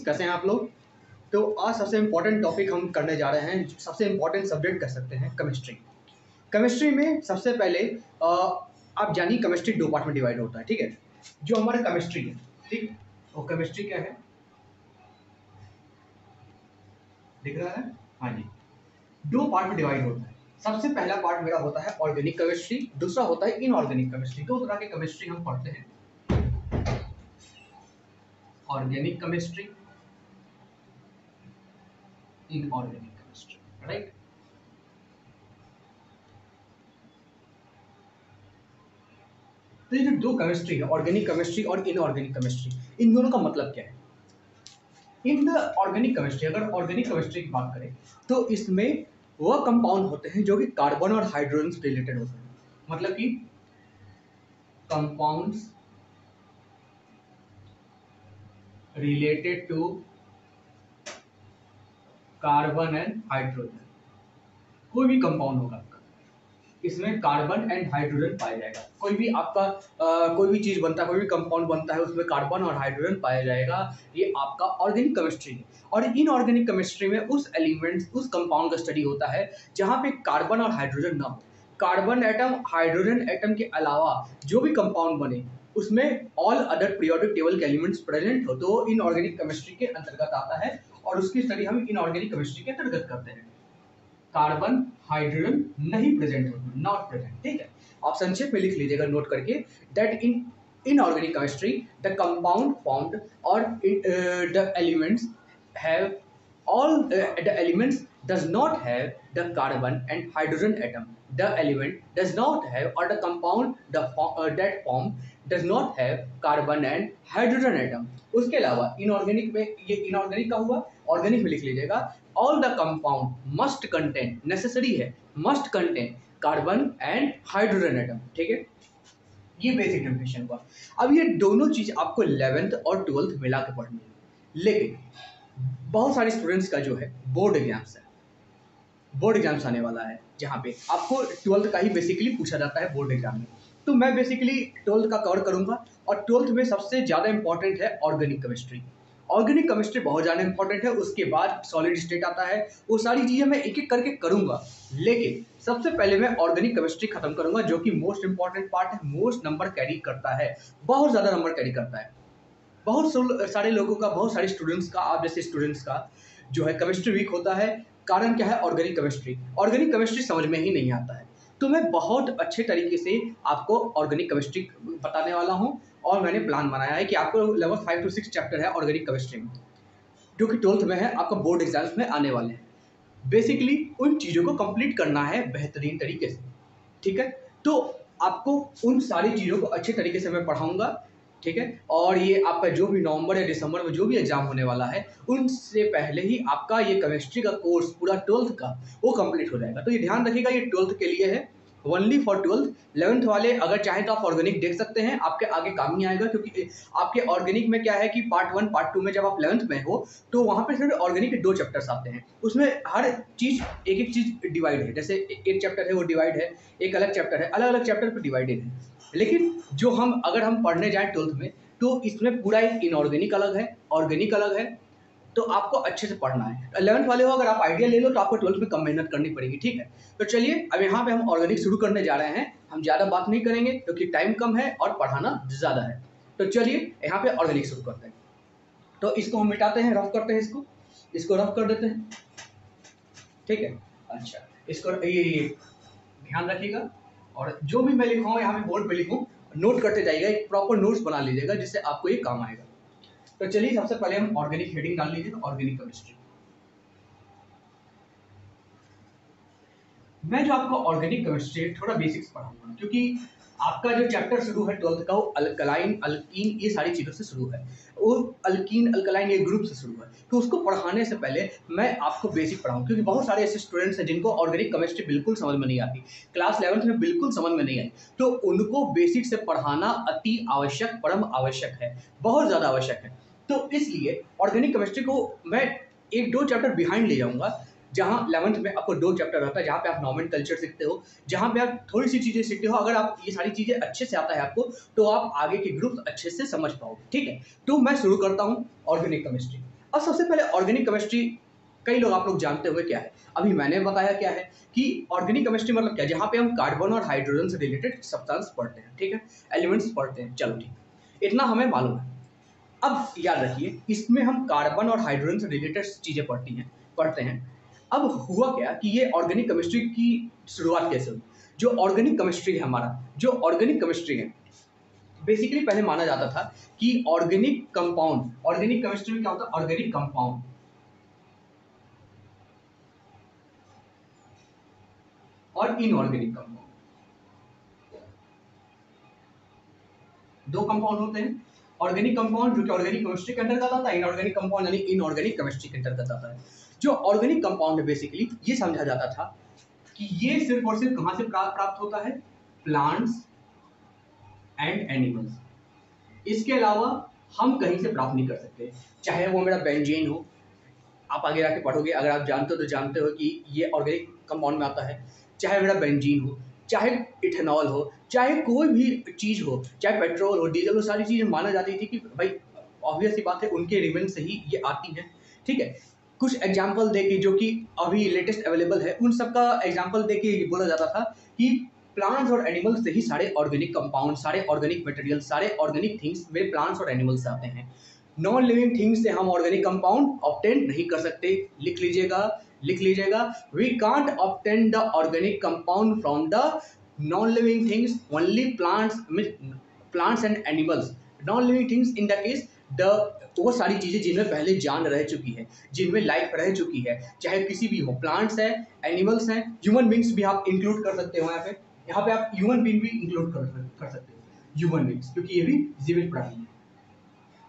कैसे हैं आप लोग। तो आज सबसे इम्पोर्टेंट टॉपिक हम करने जा रहे हैं, सबसे इम्पोर्टेंट सब्जेक्ट कह सकते हैं केमिस्ट्री। केमिस्ट्री में सबसे पहले आप जानिए केमिस्ट्री दो पार्ट में डिवाइड होता है, ठीक है। जो हमारा केमिस्ट्री है, ठीक, वो केमिस्ट्री क्या है, दिख रहा है? हाँ जी, दो पार्ट में डिवाइड होता है। सबसे पहला पार्ट मेरा होता है ऑर्गेनिक केमिस्ट्री, दूसरा होता है इनऑर्गेनिक केमिस्ट्री। दो तरह के केमिस्ट्री हम पढ़ते हैं, organic chemistry, inorganic chemistry, right. तो ये जो दो केमिस्ट्री है, ऑर्गेनिक केमिस्ट्री और इनऑर्गेनिक केमिस्ट्री, इन दोनों का मतलब क्या है? इन द ऑर्गेनिक केमिस्ट्री, अगर ऑर्गेनिक केमिस्ट्री की बात करें तो इसमें वह कंपाउंड होते हैं जो कि कार्बन और हाइड्रोजन से रिलेटेड होते हैं। मतलब कि compounds related to carbon and hydrogen, कोई भी कंपाउंड होगा आपका, इसमें कार्बन एंड हाइड्रोजन पाया जाएगा। कोई भी आपका कोई भी चीज बनता है, कोई भी कंपाउंड बनता है, उसमें कार्बन और हाइड्रोजन पाया जाएगा, ये आपका ऑर्गेनिक केमिस्ट्री है। और इनऑर्गेनिक केमिस्ट्री में उस एलिमेंट्स, उस कंपाउंड का स्टडी होता है जहां पे कार्बन और हाइड्रोजन ना हो। कार्बन एटम, हाइड्रोजन एटम के अलावा जो भी कंपाउंड बने उसमें ऑल अदर पीरियोडिक टेबल के एलिमेंट्स प्रेजेंट हो, तो इनऑर्गेनिक केमिस्ट्री के अंतर्गत आता है और उसकी स्टडी हम इनऑर्गेनिक केमिस्ट्री के अंतर्गत करते हैं। कार्बन हाइड्रोजन नहीं प्रेजेंट होते, नॉट प्रेजेंट, ठीक है। आप संक्षेप में लिख लीजिएगा नोट करके, that in inorganic chemistry the compound formed or the elements have all the elements does not have the carbon and hydrogen atom, the element does not have, or the compound that form does not have carbon and hydrogen atom। उसके अलावा inorganic में, ये inorganic का हुआ, organic में लिख लीजिएगा all the compound must contain, necessary है, must contain carbon and hydrogen atom, ठीक है। ये बेसिक डेफिनेशन हुआ। अब ये दोनों चीज आपको 11th और 12th मिला के पढ़नी है, लेकिन बहुत सारे स्टूडेंट्स का जो है बोर्ड एग्जाम्स है, बोर्ड एग्जाम्स आने वाला है जहाँ पे आपको 12th का ही बेसिकली पूछा जाता है बोर्ड एग्जाम में। तो मैं बेसिकली 12th का कवर करूंगा और 12th में सबसे ज्यादा इंपॉर्टेंट है ऑर्गेनिक केमिस्ट्री। ऑर्गेनिक केमिस्ट्री बहुत ज़्यादा इंपॉर्टेंट है, उसके बाद सॉलिड स्टेट आता है, वो सारी चीज़ें मैं एक एक करके करूंगा, लेकिन सबसे पहले मैं ऑर्गेनिक केमिस्ट्री खत्म करूंगा जो कि मोस्ट इंपॉर्टेंट पार्ट है, मोस्ट नंबर कैरी करता है, बहुत ज़्यादा नंबर कैरी करता है। बहुत सारे लोगों का, बहुत सारे स्टूडेंट्स का, आप जैसे स्टूडेंट्स का जो है केमिस्ट्री वीक होता है। कारण क्या है? Organic chemistry. ऑर्गेनिक केमिस्ट्री समझ में ही नहीं आता है, तो मैं बहुत अच्छे तरीके से आपको ऑर्गेनिक केमिस्ट्री बताने वाला हूँ और मैंने प्लान बनाया है कि आपको लगभग 5 to 6 चैप्टर है ऑर्गेनिक केमिस्ट्री में, जो कि 12th में है, आपका बोर्ड एग्जाम्स में आने वाले हैं। बेसिकली उन चीज़ों को कंप्लीट करना है बेहतरीन तरीके से, ठीक है। तो आपको उन सारी चीज़ों को अच्छे तरीके से मैं पढ़ाऊंगा, ठीक है। और ये आपका जो भी नवंबर या दिसंबर में जो भी एग्जाम होने वाला है, उनसे पहले ही आपका ये केमिस्ट्री का कोर्स पूरा 12th का वो कंप्लीट हो जाएगा। तो ये ध्यान रखिएगा, ये 12th के लिए है, ओनली फॉर 12th। 11th वाले अगर चाहें तो आप ऑर्गेनिक देख सकते हैं, आपके आगे काम ही आएगा, क्योंकि आपके ऑर्गेनिक में क्या है कि पार्ट 1 पार्ट 2 में जब आप 11th में हो तो वहाँ पे सिर्फ ऑर्गेनिक के 2 चैप्टर्स आते हैं, उसमें हर चीज़ एक एक चीज़ डिवाइड है, जैसे एक चैप्टर है वो डिवाइड है, एक अलग चैप्टर है, अलग अलग चैप्टर पर डिवाइडेड है। लेकिन जो हम अगर हम पढ़ने जाएँ 12th में, तो इसमें पूरा एक इनऑर्गेनिक अलग है, ऑर्गेनिक अलग है, तो आपको अच्छे से पढ़ना है। 11th वाले हो अगर आप आइडिया ले लो तो आपको 12th में कम मेहनत करनी पड़ेगी, ठीक है। तो चलिए अब यहाँ पे हम ऑर्गेनिक शुरू करने जा रहे हैं, हम ज़्यादा बात नहीं करेंगे क्योंकि टाइम कम है और पढ़ाना ज़्यादा है। तो चलिए यहाँ पे ऑर्गेनिक शुरू करते हैं। तो इसको हम मिटाते हैं, रफ करते हैं, इसको रफ कर देते हैं, ठीक है। अच्छा, इसको ये ध्यान रखिएगा, और जो भी मैं लिखूँ यहाँ पे बोर्ड पे लिखूँ, नोट करते जाइएगा, एक प्रॉपर नोट्स बना लीजिएगा जिससे आपको ये काम आएगा। तो चलिए सबसे पहले हम ऑर्गेनिक हेडिंग डाल लीजिए, ऑर्गेनिक केमिस्ट्री। मैं जो आपको ऑर्गेनिक केमिस्ट्री थोड़ा बेसिक्स पढ़ाऊंगा, क्योंकि आपका जो चैप्टर शुरू है 12th का वो अल्कलाइन, अल्कीन, ये सारी चीज़ों से शुरू है, वो अल्कीन अल्कलाइन ये ग्रुप से शुरू है। तो उसको पढ़ाने से पहले मैं आपको बेसिक पढ़ाऊँ, क्योंकि बहुत सारे ऐसे स्टूडेंट्स हैं जिनको ऑर्गेनिक केमिस्ट्री बिल्कुल समझ में नहीं आती, क्लास 11th में बिल्कुल समझ में नहीं आई, तो उनको बेसिक से पढ़ाना अति आवश्यक, परम आवश्यक है, बहुत ज़्यादा आवश्यक है। तो इसलिए ऑर्गेनिक केमिस्ट्री को मैं 1-2 चैप्टर बिहाइंड ले जाऊँगा, जहाँ 11th में आपको 2 चैप्टर रहता है, जहाँ पे आप नॉमेनकल्चर सीखते हो, जहाँ पे आप थोड़ी सी चीज़ें सीखते हो। अगर आप ये सारी चीज़ें अच्छे से आता है आपको, तो आप आगे के ग्रुप्स अच्छे से समझ पाओगे, ठीक है। तो मैं शुरू करता हूँ ऑर्गेनिक केमिस्ट्री। अब सबसे पहले ऑर्गेनिक केमिस्ट्री कई लोग आप लोग जानते होंगे क्या है। अभी मैंने बताया क्या है कि ऑर्गेनिक केमिस्ट्री मतलब क्या है, जहाँ पे हम कार्बन और हाइड्रोजन से रिलेटेड सब्सटेंस पढ़ते हैं, ठीक है, एलिमेंट्स पढ़ते हैं। चलो ठीक, इतना हमें मालूम है। अब याद रखिए, इसमें हम कार्बन और हाइड्रोजन से रिलेटेड चीजें पढ़ते हैं। अब हुआ क्या कि ये ऑर्गेनिक केमिस्ट्री की शुरुआत कैसे हुई। जो ऑर्गेनिक केमिस्ट्री है हमारा, जो ऑर्गेनिक केमिस्ट्री है, बेसिकली पहले माना जाता था कि ऑर्गेनिक कंपाउंड, ऑर्गेनिक केमिस्ट्री में क्या होता है, ऑर्गेनिक कंपाउंड और इनऑर्गेनिक कंपाउंड, दो कंपाउंड होते हैं। ऑर्गेनिक कंपाउंड जो कि ऑर्गेनिक केमिस्ट्री के अंतर्गत आता है, इनऑर्गेनिक कंपाउंड यानी इनऑर्गेनिक केमिस्ट्री के अंतर्गत आता है। जो ऑर्गेनिक कंपाउंड है बेसिकली ये समझा जाता था कि ये सिर्फ और सिर्फ कहां से प्राप्त होता है, प्लांट्स एंड एनिमल्स। इसके अलावा हम कहीं से प्राप्त नहीं कर सकते। चाहे वो मेरा बेंजीन हो, आप आगे जाके पढ़ोगे, अगर आप जानते हो तो जानते हो कि ये ऑर्गेनिक कंपाउंड में आता है। चाहे मेरा बेंजीन हो, चाहे इथेनॉल हो, चाहे कोई भी चीज़ हो, चाहे पेट्रोल हो, डीजल हो, सारी चीज़ें माना जाती थी कि भाई ऑब्वियस सी बात है उनके एलिमेंट से ही ये आती हैं, ठीक है। कुछ एग्जाम्पल देके जो कि अभी लेटेस्ट अवेलेबल है, उन सब का एग्जाम्पल देके बोला जाता था कि प्लांट्स और एनिमल्स से ही सारे ऑर्गेनिक कंपाउंड, सारे ऑर्गेनिक मटेरियल, सारे ऑर्गेनिक थिंग्स में प्लांट्स और एनिमल्स से आते हैं। नॉन लिविंग थिंग्स से हम ऑर्गेनिक कंपाउंड ऑब्टेन नहीं कर सकते। लिख लीजिएगा, लिख लीजिएगा, we can't obtain the organic compound from the non living things, only plants and animals. Non living things in the case the वो सारी चीजें जिनमें पहले जान रह चुकी है, जिनमें लाइफ रह चुकी है, चाहे किसी भी हो, प्लांट्स है, एनिमल्स हैं, ह्यूमन बींग्स भी आप इंक्लूड कर सकते हो। यहाँ पे आप ह्यूमन बींग भी इंक्लूड कर सकते हो, ह्यूमन बींग्स, क्योंकि ये भी जीवित प्राणी है।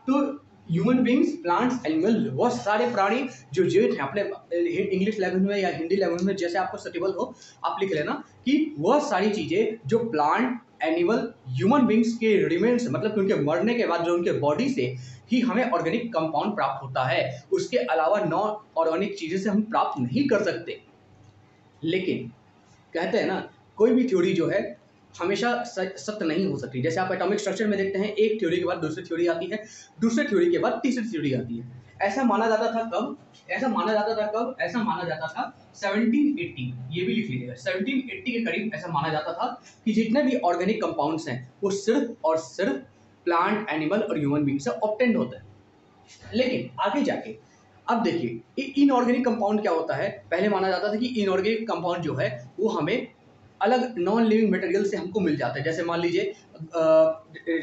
तो ह्यूमन बींग्स, प्लांट्स, एनिमल, वो सारे प्राणी जो जीवित हैं, अपने इंग्लिश लैंग्वेज में या हिंदी लैंग्वेज में जैसे आपको सटेबल हो आप लिख लेना कि वह सारी चीजें जो प्लांट, एनिमल, ह्यूमन बींग्स के रिमेन्स, मतलब कि उनके मरने के बाद जो उनके बॉडी से ही हमें ऑर्गेनिक कंपाउंड प्राप्त होता है। उसके अलावा नॉन ऑर्गेनिक चीजें से हम प्राप्त नहीं कर सकते। लेकिन कहते हैं ना, कोई भी थ्योरी जो है हमेशा सत्य नहीं हो सकती। जैसे आप एटॉमिक स्ट्रक्चर में देखते हैं, एक थ्योरी के बाद दूसरी थ्योरी आती है, दूसरी थ्योरी के बाद तीसरी थ्योरी आती है। ऐसा माना जाता था कब, ऐसा माना जाता था कब, ऐसा माना जाता था 1780, ये भी लिख लीजिएगा, 1780 के करीब ऐसा माना जाता था कि जितने भी ऑर्गेनिक कंपाउंड्स हैं वो सिर्फ और सिर्फ प्लांट, एनिमल और ह्यूमन बींग से ऑब्टेन्ड होते हैं। लेकिन आगे जाके अब देखिए इनऑर्गेनिक कंपाउंड क्या होता है। पहले माना जाता था कि इनऑर्गेनिक कंपाउंड जो है वो हमें अलग नॉन लिविंग मटेरियल से हमको मिल जाता है। जैसे मान लीजिए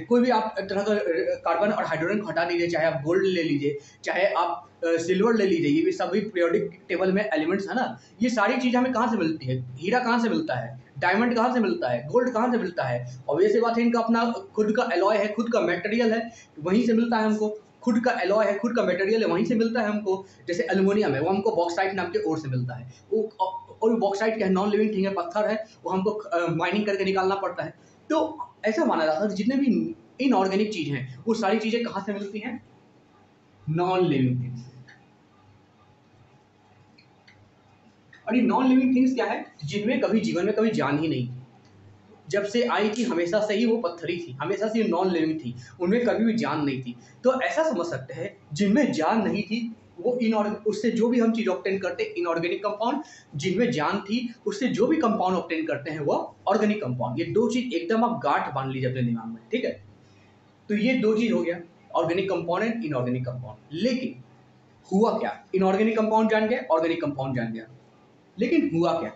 कोई भी आप तरह का कार्बन और हाइड्रोजन को हटा दीजिए, चाहे आप गोल्ड ले लीजिए, चाहे आप सिल्वर ले लीजिए, ये भी सभी पीरियोडिक टेबल में एलिमेंट्स है ना। ये सारी चीज़ हमें कहाँ से मिलती है, हीरा कहाँ से मिलता है, डायमंड कहाँ से मिलता है, गोल्ड कहाँ से मिलता है। ऑब्वियस बात है, इनका अपना खुद का एलॉय है, खुद का मटेरियल है, वहीं से मिलता है हमको। खुद का एलॉय है, खुद का मटेरियल है, वहीं से मिलता है हमको। जैसे एल्युमिनियम है, वो हमको बॉक्साइट नाम के ओर से मिलता है। वो और बॉक्साइट क्या है, नॉन लिविंग थिंग है, पत्थर है, वो हमको माइनिंग करके निकालना पड़ता है। तो ऐसा माना जाता है जितने भी इनऑर्गेनिक चीज हैं वो सारी चीजें कहाँ से मिलती हैं, नॉन लिविंग थिंग्स से। और ये नॉन लिविंग थिंग्स क्या है, जिनमें कभी जीवन में कभी जान ही नहीं थी। जब से आई थी हमेशा से ही वो पत्थरी थी, हमेशा से नॉन लिविंग थी, उनमें कभी भी जान नहीं थी। तो ऐसा समझ सकते हैं जिनमें जान नहीं थी वो उससे जो भी हम चीज ऑब्टेन करते हैं इनऑर्गेनिक कंपाउंड, जिनमें जान थी उससे जो भी कंपाउंड ऑब्टेन करते हैं वो ऑर्गेनिक कंपाउंड। ये दो चीज एकदम आप गांठ बांध लीजिए अपने दिमाग में, ठीक है। तो ये दो चीज हो गया, organic compound and inorganic compound. लेकिन हुआ क्या, इनऑर्गेनिक कंपाउंड जान गया, ऑर्गेनिक कंपाउंड जान गया, लेकिन हुआ क्या,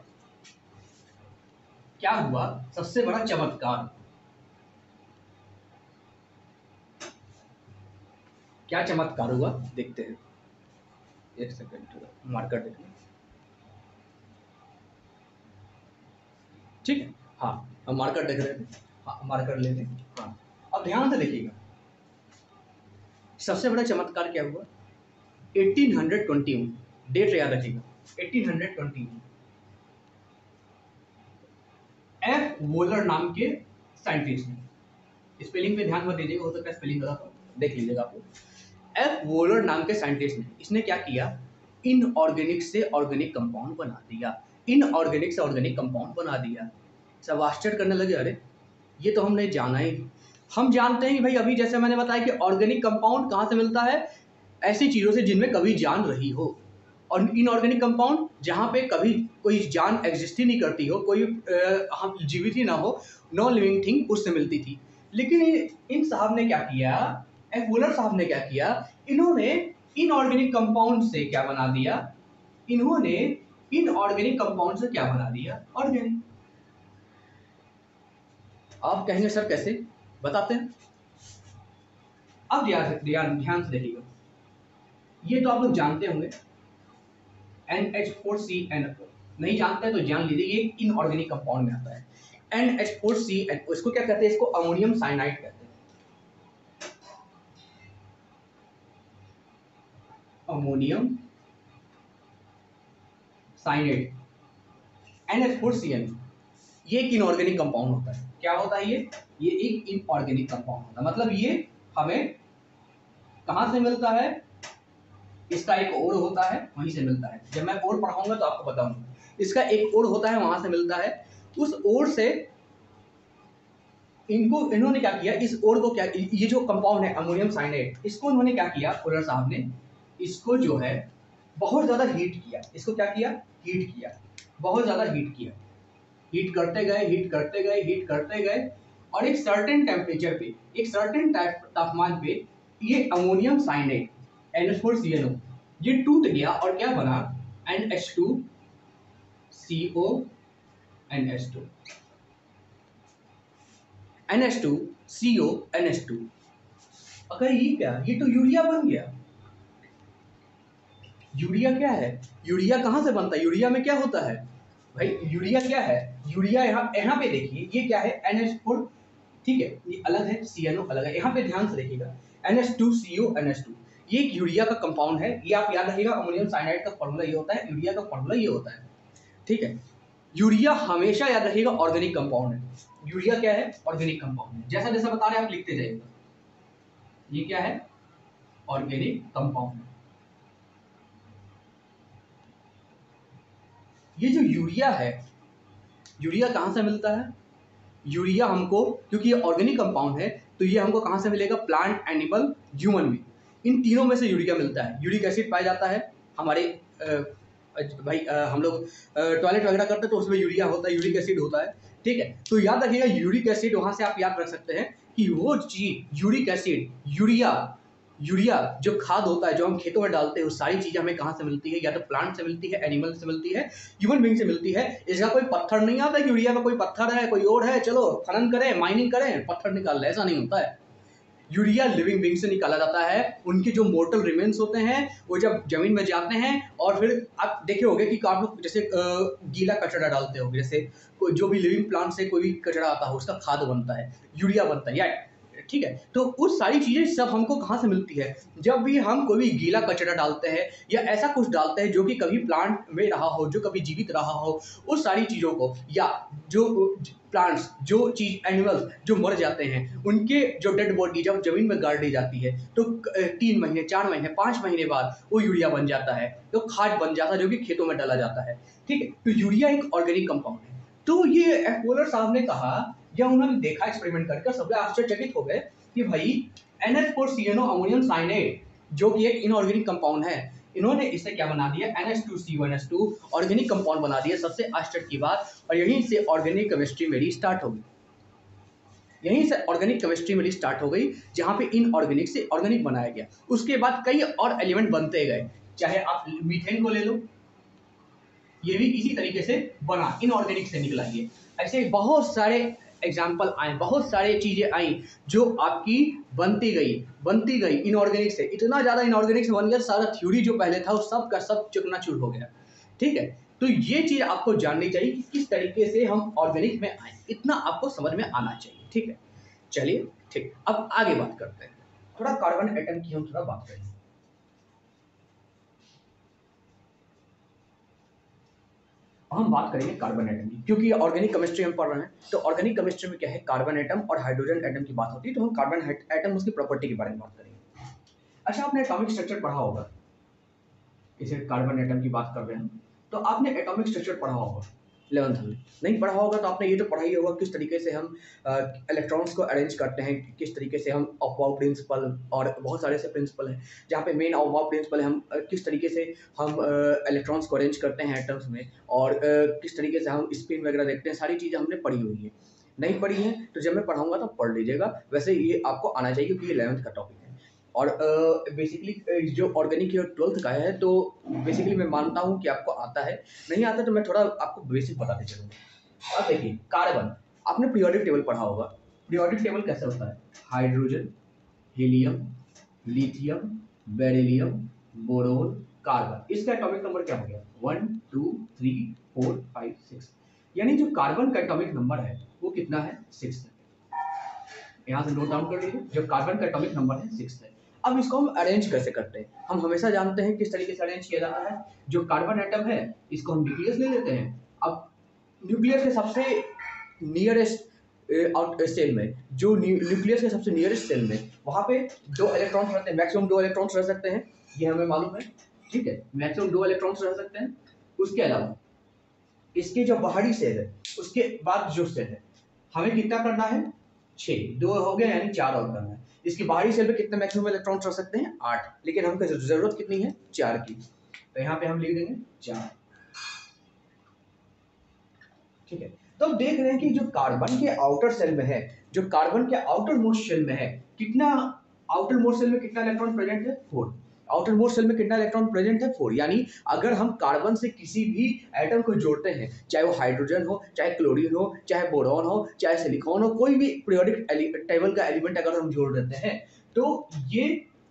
क्या हुआ सबसे बड़ा चमत्कार, क्या चमत्कार हुआ देखते हैं। एक सेकंड मार्कर देखना, ठीक है। हाँ हम मार्कर देख रहे थे, हाँ मार्कर ले लें। हाँ अब ध्यान से देखिएगा, सबसे बड़ा चमत्कार क्या हुआ, 1821, डेट याद रखिएगा, 1821। एफ वोलर नाम के साइंटिस्ट ने, स्पेलिंग पे ध्यान मत दीजिएगा, हो सकता है स्पेलिंग गलत हो, देख लीजिएगा आपको। एफ वोलर नाम के साइंटिस्ट ने, इसने क्या किया, इनऑर्गेनिक से ऑर्गेनिक कंपाउंड बना दिया, इनऑर्गेनिक से ऑर्गेनिक कंपाउंड बना दिया। सब आश्चर्य करने लगे, अरे ये तो हमने जाना ही। हम जानते हैं कि भाई अभी जैसे मैंने बताया कि ऑर्गेनिक कंपाउंड कहाँ से मिलता है, ऐसी चीज़ों से जिनमें कभी जान रही हो। और इनऑर्गेनिक कंपाउंड जहाँ पे कभी कोई जान एग्जिस्ट ही नहीं करती हो, कोई हम जीवित ही ना हो, नॉन लिविंग थिंग, उससे मिलती थी। लेकिन इन साहब ने क्या किया, वूलर साहब ने क्या किया, इन्होंने इनऑर्गेनिक कंपाउंड से क्या बना दिया, इन्होंने इनऑर्गेनिक कंपाउंड से क्या बना दिया, ऑर्गेनिक। आप कहेंगे सर कैसे, बताते हैं। अब ध्यान से देखिएगा, ये तो आप लोग जानते होंगे NH4CnO, नहीं जानते तो जान लीजिए, ये इनऑर्गेनिक कंपाउंड में आता है। NH4CnO, इसको क्या कहते हैं, इसको अमोनियम साइनाइड कहते हैं, अमोनियम साइनाइड, NH4CnO। ये एक इनऑर्गेनिक कंपाउंड होता है। क्या होता है ये एक इनऑर्गेनिक कंपाउंड होता है, मतलब ये हमें कहां से मिलता है, इसका एक और होता है, वहीं से मिलता है। जब मैं और पढ़ाऊंगा तो आपको बताऊंगा, इसका एक और होता है, वहां से मिलता है। उस और से इन्होंने क्या किया, इस और को क्या, ये जो कंपाउंड है अमोनियम साइनाइड, इसको इन्होंने क्या किया, फुलर साहब ने इसको जो है बहुत ज्यादा हीट किया। इसको क्या किया, हीट किया, बहुत ज्यादा हीट किया। हीट करते गए, हीट करते गए, हीट करते गए, और एक सर्टेन टेम्परेचर पे, एक सर्टेन तापमान पे ये अमोनियम साइनाइड NH4CnO ये टूट गया और क्या बना, NH2CO NH2 NH2CO NH2। अगर ये क्या, ये तो यूरिया बन गया। यूरिया क्या है, यूरिया कहां से बनता है, यूरिया में क्या होता है भाई, यूरिया क्या है, यूरिया यहाँ पे देखिए, ये क्या है NH4, ठीक है, ये अलग है, CnO अलग है। यहाँ पे ध्यान से देखिएगा, NH2CO NH2 ये एक यूरिया का कंपाउंड है। ये आप याद रखिएगा, अमोनियम साइनाइड का फॉर्मूला ये होता है, यूरिया का फॉर्मूला ये होता है, ठीक है। यूरिया हमेशा याद रखिएगा ऑर्गेनिक कंपाउंड है। यूरिया क्या है, ऑर्गेनिक कंपाउंड है। जैसा जैसा बता रहे हैं आप लिखते जाइएगा, ये क्या है, ऑर्गेनिक कंपाउंड। ये जो यूरिया है, यूरिया कहां से मिलता है, यूरिया हमको, क्योंकि ये ऑर्गेनिक कंपाउंड है, तो ये हमको कहां से मिलेगा, प्लांट, एनिमल, ह्यूमन में, इन तीनों में से यूरिया मिलता है। यूरिक एसिड पाया जाता है हमारे हम लोग टॉयलेट वगैरह करते हैं तो उसमें यूरिया होता है, यूरिक एसिड होता है, ठीक है। तो याद रखिएगा यूरिक एसिड, वहां से आप याद रख सकते हैं कि वो चीज यूरिक एसिड, यूरिया, यूरिया जो खाद होता है जो हम खेतों में डालते हैं, वो सारी चीजें हमें कहां से मिलती है, या तो प्लांट से मिलती है, एनिमल से मिलती है, ह्यूमन बीइंग से मिलती है। इसका कोई पत्थर नहीं आता, यूरिया का कोई पत्थर है, कोई और है, चलो खनन करें, माइनिंग करें, पत्थर निकाल ले, ऐसा नहीं होता है। यूरिया लिविंग बीइंग से निकाला जाता है। उनके जो मोर्टल रिमेन्स होते हैं वो जब जमीन में जाते हैं, और फिर आप देखे होंगे कि आप लोग जैसे गीला कचरा डालते होंगे, जैसे जो भी लिविंग प्लांट से कोई भी कचरा आता है उसका खाद बनता है, यूरिया बनता है, या ठीक है। तो उस सारी चीजें सब हमको कहाँ से मिलती है, जब भी हम कोई भी गीला कचरा डालते हैं या ऐसा कुछ डालते हैं जो कि कभी प्लांट में रहा हो, जो कभी जीवित रहा हो, उस सारी चीजों को, या जो प्लांट्स, जो चीज, एनिमल्स जो मर जाते हैं, उनके जो डेड बॉडी जब जमीन में गाड़ दी जाती है तो 3 महीने, 4 महीने, 5 महीने बाद वो यूरिया बन जाता है, तो खाद बन जाता है जो कि खेतों में डाला जाता है, ठीक है। तो यूरिया एक ऑर्गेनिक कंपाउंड है। तो ये एक्वलर साहब ने कहा, या उन्होंने देखा एक्सपेरिमेंट करके, सब आश्चर्यचकित हो गए कि भाई NH4CnO अमोनियम साइनाइड जो कि एक इनऑर्गेनिक कंपाउंड है, इन्होंने इससे क्या बना दिया, NH2CO ऑर्गेनिक कंपाउंड बना दिया। सबसे आश्चर्य की बात, और यहीं से ऑर्गेनिक केमिस्ट्री मेरी स्टार्ट हो गई, यहीं से ऑर्गेनिक केमिस्ट्री मेरी स्टार्ट हो गई, जहां पे इनऑर्गेनिक से ऑर्गेनिक बनाया गया। उसके बाद कई और एलिमेंट बनते गए, चाहे आप मीथेन को ले लो, ये भी इसी तरीके से बना, इनऑर्गेनिक से निकला ये। ऐसे बहुत सारे एग्जाम्पल आए, बहुत सारी चीजें आई जो आपकी बनती गई इनऑर्गेनिक से, इतना ज्यादा इनऑर्गेनिक से बन गया, सारा थ्योरी जो पहले था वो सब का सब चकनाचूर हो गया, ठीक है। तो ये चीज आपको जाननी चाहिए कि किस तरीके से हम ऑर्गेनिक में आए, इतना आपको समझ में आना चाहिए, ठीक है। चलिए ठीक, अब आगे बात करते हैं, थोड़ा कार्बन एटम की हम थोड़ा बात करें। हम बात करेंगे कार्बन एटम की, क्योंकि ऑर्गेनिक केमिस्ट्री हम पढ़ रहे हैं, तो ऑर्गेनिक केमिस्ट्री में क्या है, कार्बन एटम और हाइड्रोजन एटम की बात होती है, तो हम कार्बन एटम उसकी प्रॉपर्टी के बारे में बात करेंगे। अच्छा, आपने एटॉमिक स्ट्रक्चर पढ़ा होगा, इसे कार्बन एटम की बात कर रहे हैं तो आपने एटॉमिक स्ट्रक्चर पढ़ा होगा, 11th में नहीं पढ़ा होगा तो आपने ये तो पढ़ा ही होगा किस तरीके से हम इलेक्ट्रॉन्स को अरेंज करते हैं, किस तरीके से हम अफबाउ प्रिंसिपल और बहुत सारे ऐसे प्रिंसिपल हैं जहाँ पे मेन अफबाउ प्रिंसिपल हम किस तरीके से हम इलेक्ट्रॉन्स को अरेंज करते हैं एटम्स में, और किस तरीके से हम स्पिन वगैरह देखते हैं, सारी चीज़ें हमने पढ़ी हुई है। नहीं पढ़ी है तो जब मैं पढ़ाऊंगा तो पढ़ लीजिएगा, वैसे ये आपको आना चाहिए क्योंकि ये 11th का टॉपिक है। और बेसिकली जो ऑर्गेनिक और 12th का है तो बेसिकली मैं मानता हूँ कि आपको आता है, नहीं आता तो मैं थोड़ा आपको बेसिक बताते चलूँगा। अब देखिए कार्बन, आपने पीरियोडिक टेबल पढ़ा होगा। पीरियोडिक टेबल कैसे होता है? Hydrogen, helium, lithium, beryllium, boron, carbon. इसका एटॉमिक नंबर क्या हो गया? 1 2 3 4 5 6। यानी जो कार्बन का एटॉमिक नंबर है वो कितना है? 6 है। यहाँ से नोट डाउन कर लीजिए, जो कार्बन का एटॉमिक नंबर है 6 है। अब इसको हम अरेंज कैसे करते हैं? हम हमेशा जानते हैं किस तरीके से अरेंज किया जाता है। जो कार्बन एटम है इसको हम न्यूक्लियस ले लेते हैं। अब न्यूक्लियस के सबसे नियरेस्ट सेल में, जो न्यूक्लियस के सबसे नियरेस्ट सेल में, वहां पे 2 इलेक्ट्रॉन्स रहते हैं, मैक्सिमम 2 इलेक्ट्रॉन्स रह सकते हैं, ये हमें मालूम है, ठीक है, मैक्सिमम 2 इलेक्ट्रॉन्स रह सकते हैं। उसके अलावा इसके जो बाहरी सेल है उसके बाद जो सेल है हमें कितना करना है? 6, 2 हो गया यानी 4 और करना है। इसके बाहरी सेल पे कितने मैक्सिमम इलेक्ट्रॉन्स रह सकते हैं? 8, लेकिन हमको जरूरत कितनी है? 4 की, तो यहाँ पे हम लिख देंगे 4, ठीक है। तो अब देख रहे हैं कि जो कार्बन के आउटर सेल में है, जो कार्बन के आउटर मोस्ट सेल में है, कितना आउटर मोस्ट सेल में कितना इलेक्ट्रॉन प्रेजेंट है? 4। आउटर मोस्ट सेल में कितना इलेक्ट्रॉन प्रेजेंट है? 4। यानी अगर हम कार्बन से किसी भी एटम को जोड़ते हैं, चाहे वो हाइड्रोजन हो, चाहे क्लोरीन हो, चाहे बोरॉन हो, चाहे सिलिकॉन हो, कोई भी पीरियोडिक टेबल का एलिमेंट अगर हम जोड़ देते हैं तो ये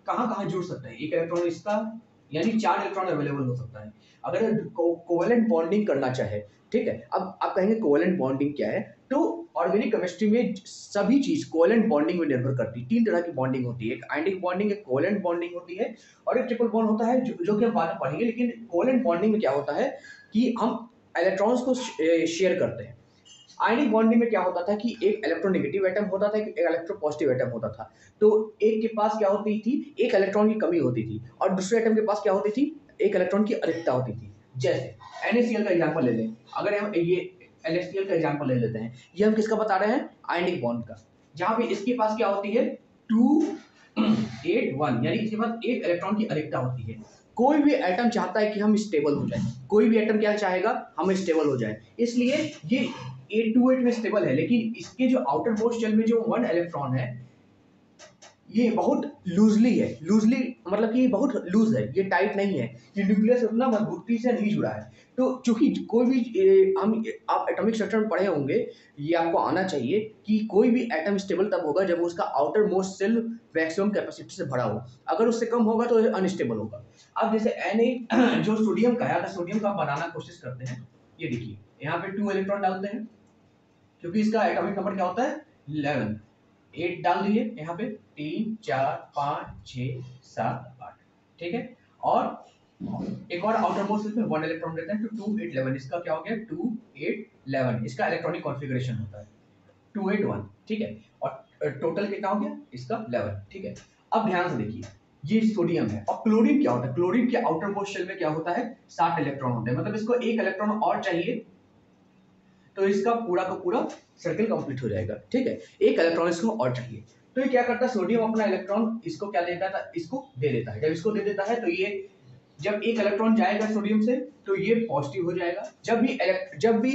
कहाँ कहाँ जुड़ सकते हैं? एक इलेक्ट्रॉन इसका, यानी 4 इलेक्ट्रॉन अवेलेबल हो सकता है। अगर कोवेलेंट बॉन्डिंग करना चाहे, ठीक है। अब आप कहेंगे कोवेलेंट बॉन्डिंग क्या है? तो ऑर्गेनिक केमिस्ट्री में सभी चीज कोवेलेंट बॉन्डिंग में निर्भर करती है। 3 तरह की बॉन्डिंग होती है, एक आयनिक बॉन्डिंग, एक कोवेलेंट बॉन्डिंग होती है, और एक ट्रिपल बॉन्ड होता है जो कि हम बाद में पढ़ेंगे। लेकिन कोवेलेंट बॉन्डिंग में क्या होता है कि हम इलेक्ट्रॉन्स को शेयर करते हैं। आयनिक बॉन्डिंग में क्या होता था कि एक इलेक्ट्रोनेगेटिव एटम होता था, एक इलेक्ट्रोपॉजिटिव एटम होता था। तो एक के पास क्या होती थी? एक इलेक्ट्रॉन की कमी होती थी, और दूसरे एटम के पास क्या होती थी? एक इलेक्ट्रॉन की अधिकता होती थी। जैसे NaCl का एग्जांपल ले लें, अगर हम ये NaCl का एग्जांपल ले लेते हैं, ये हम किसका बता रहे हैं? आयनिक बॉन्ड का, जहां पे इसके पास क्या होती है? 2 8 1, यानी इसके पास एक इलेक्ट्रॉन की अधिकता होती है। कोई भी एटम चाहता है कि हम स्टेबल हो जाए, कोई भी एटम क्या चाहेगा? हम स्टेबल हो जाए, इसलिए ये 8 to 8 में स्टेबल है। लेकिन इसके जो आउटर मोस्ट शेल में जो 1 इलेक्ट्रॉन है ये बहुत लूजली है, लूजली मतलब कि बहुत लूज है, ये टाइट नहीं है, ये न्यूक्लियस उतना मजबूती से नहीं जुड़ा है। तो चूंकि कोई भी आप एटॉमिक स्ट्रक्चर में पढ़े होंगे, ये आपको आना चाहिए कि कोई भी एटम स्टेबल तब होगा जब उसका outer most cell maximum capacity से भरा हो। अगर उससे कम होगा तो अनस्टेबल होगा। अब जैसे Na जो सोडियम का है, अगर सोडियम का बनाना कोशिश करते हैं, ये देखिए यहाँ पे 2 इलेक्ट्रॉन डालते हैं, क्योंकि इसका एटॉमिक नंबर क्या होता है? 11। 8 डाल दीजिए यहाँ पे, 3 4 5 6 7 8, ठीक है। और एक और आउटर मोस्ट में 1 इलेक्ट्रॉन देते हैं, तो 2 8 11, इसका क्या हो गया? 2 8 11, इसका इलेक्ट्रॉनिक कॉन्फ़िगरेशन होता है 2 8 1, ठीक है। और टोटल कितना हो गया इसका? 11, ठीक है। अब ध्यान से देखिए, ये सोडियम है, और क्लोरीन क्या होता है? क्लोरीन के आउटर मोस्ट शेल में क्या होता है? 7 इलेक्ट्रॉन होते हैं, मतलब इसको एक इलेक्ट्रॉन और चाहिए तो इसका पूरा का पूरा सर्किल कंप्लीट हो जाएगा, ठीक है। एक इलेक्ट्रॉन इसको और चाहिए, तो ये क्या करता है? सोडियम अपना इलेक्ट्रॉन इसको क्या देता था? इसको दे देता है। जब इसको दे देता है तो ये, जब एक इलेक्ट्रॉन जाएगा सोडियम से तो ये पॉजिटिव हो जाएगा। जब भी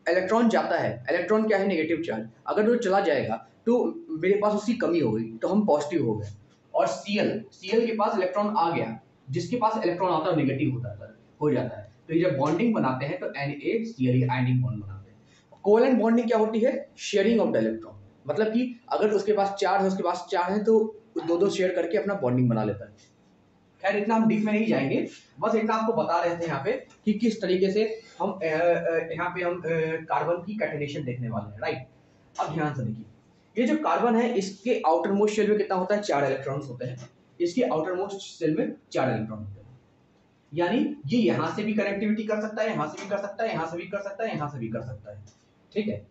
इलेक्ट्रॉन जाता है, इलेक्ट्रॉन क्या है? नेगेटिव चार्ज, अगर वो चला जाएगा तो मेरे पास उसकी कमी हो गई तो हम पॉजिटिव हो गए। और Cl के पास इलेक्ट्रॉन आ गया, जिसके पास इलेक्ट्रॉन आता है नेगेटिव हो जाता है। तो ये जब बॉन्डिंग बनाते हैं तो NaCl आयनिक बॉन्ड बनाते हैं। कोवेलेंट बॉन्डिंग क्या होती है? शेयरिंग ऑफ द इलेक्ट्रॉन, मतलब कि अगर उसके पास 4 है, उसके पास 4 है, तो 2-2 शेयर करके अपना बॉन्डिंग बना लेता है। खैर इतना हम डीप में नहीं जाएंगे, बस इतना आपको बता रहे थे यहाँ पे कि किस तरीके से हम यहाँ पे हम कार्बन की कैटेनेशन देखने वाले हैं, राइट। अब ध्यान से देखिए, ये जो कार्बन है इसके आउटर मोस्ट शेल में कितना होता है? 4 इलेक्ट्रॉन्स होते हैं। इसके आउटर मोस्ट शेल में 4 इलेक्ट्रॉन होते हैं, यानी ये यहाँ से भी कनेक्टिविटी कर सकता है, यहाँ से भी कर सकता है, यहाँ से भी कर सकता है, यहाँ से भी कर सकता है, ठीक है।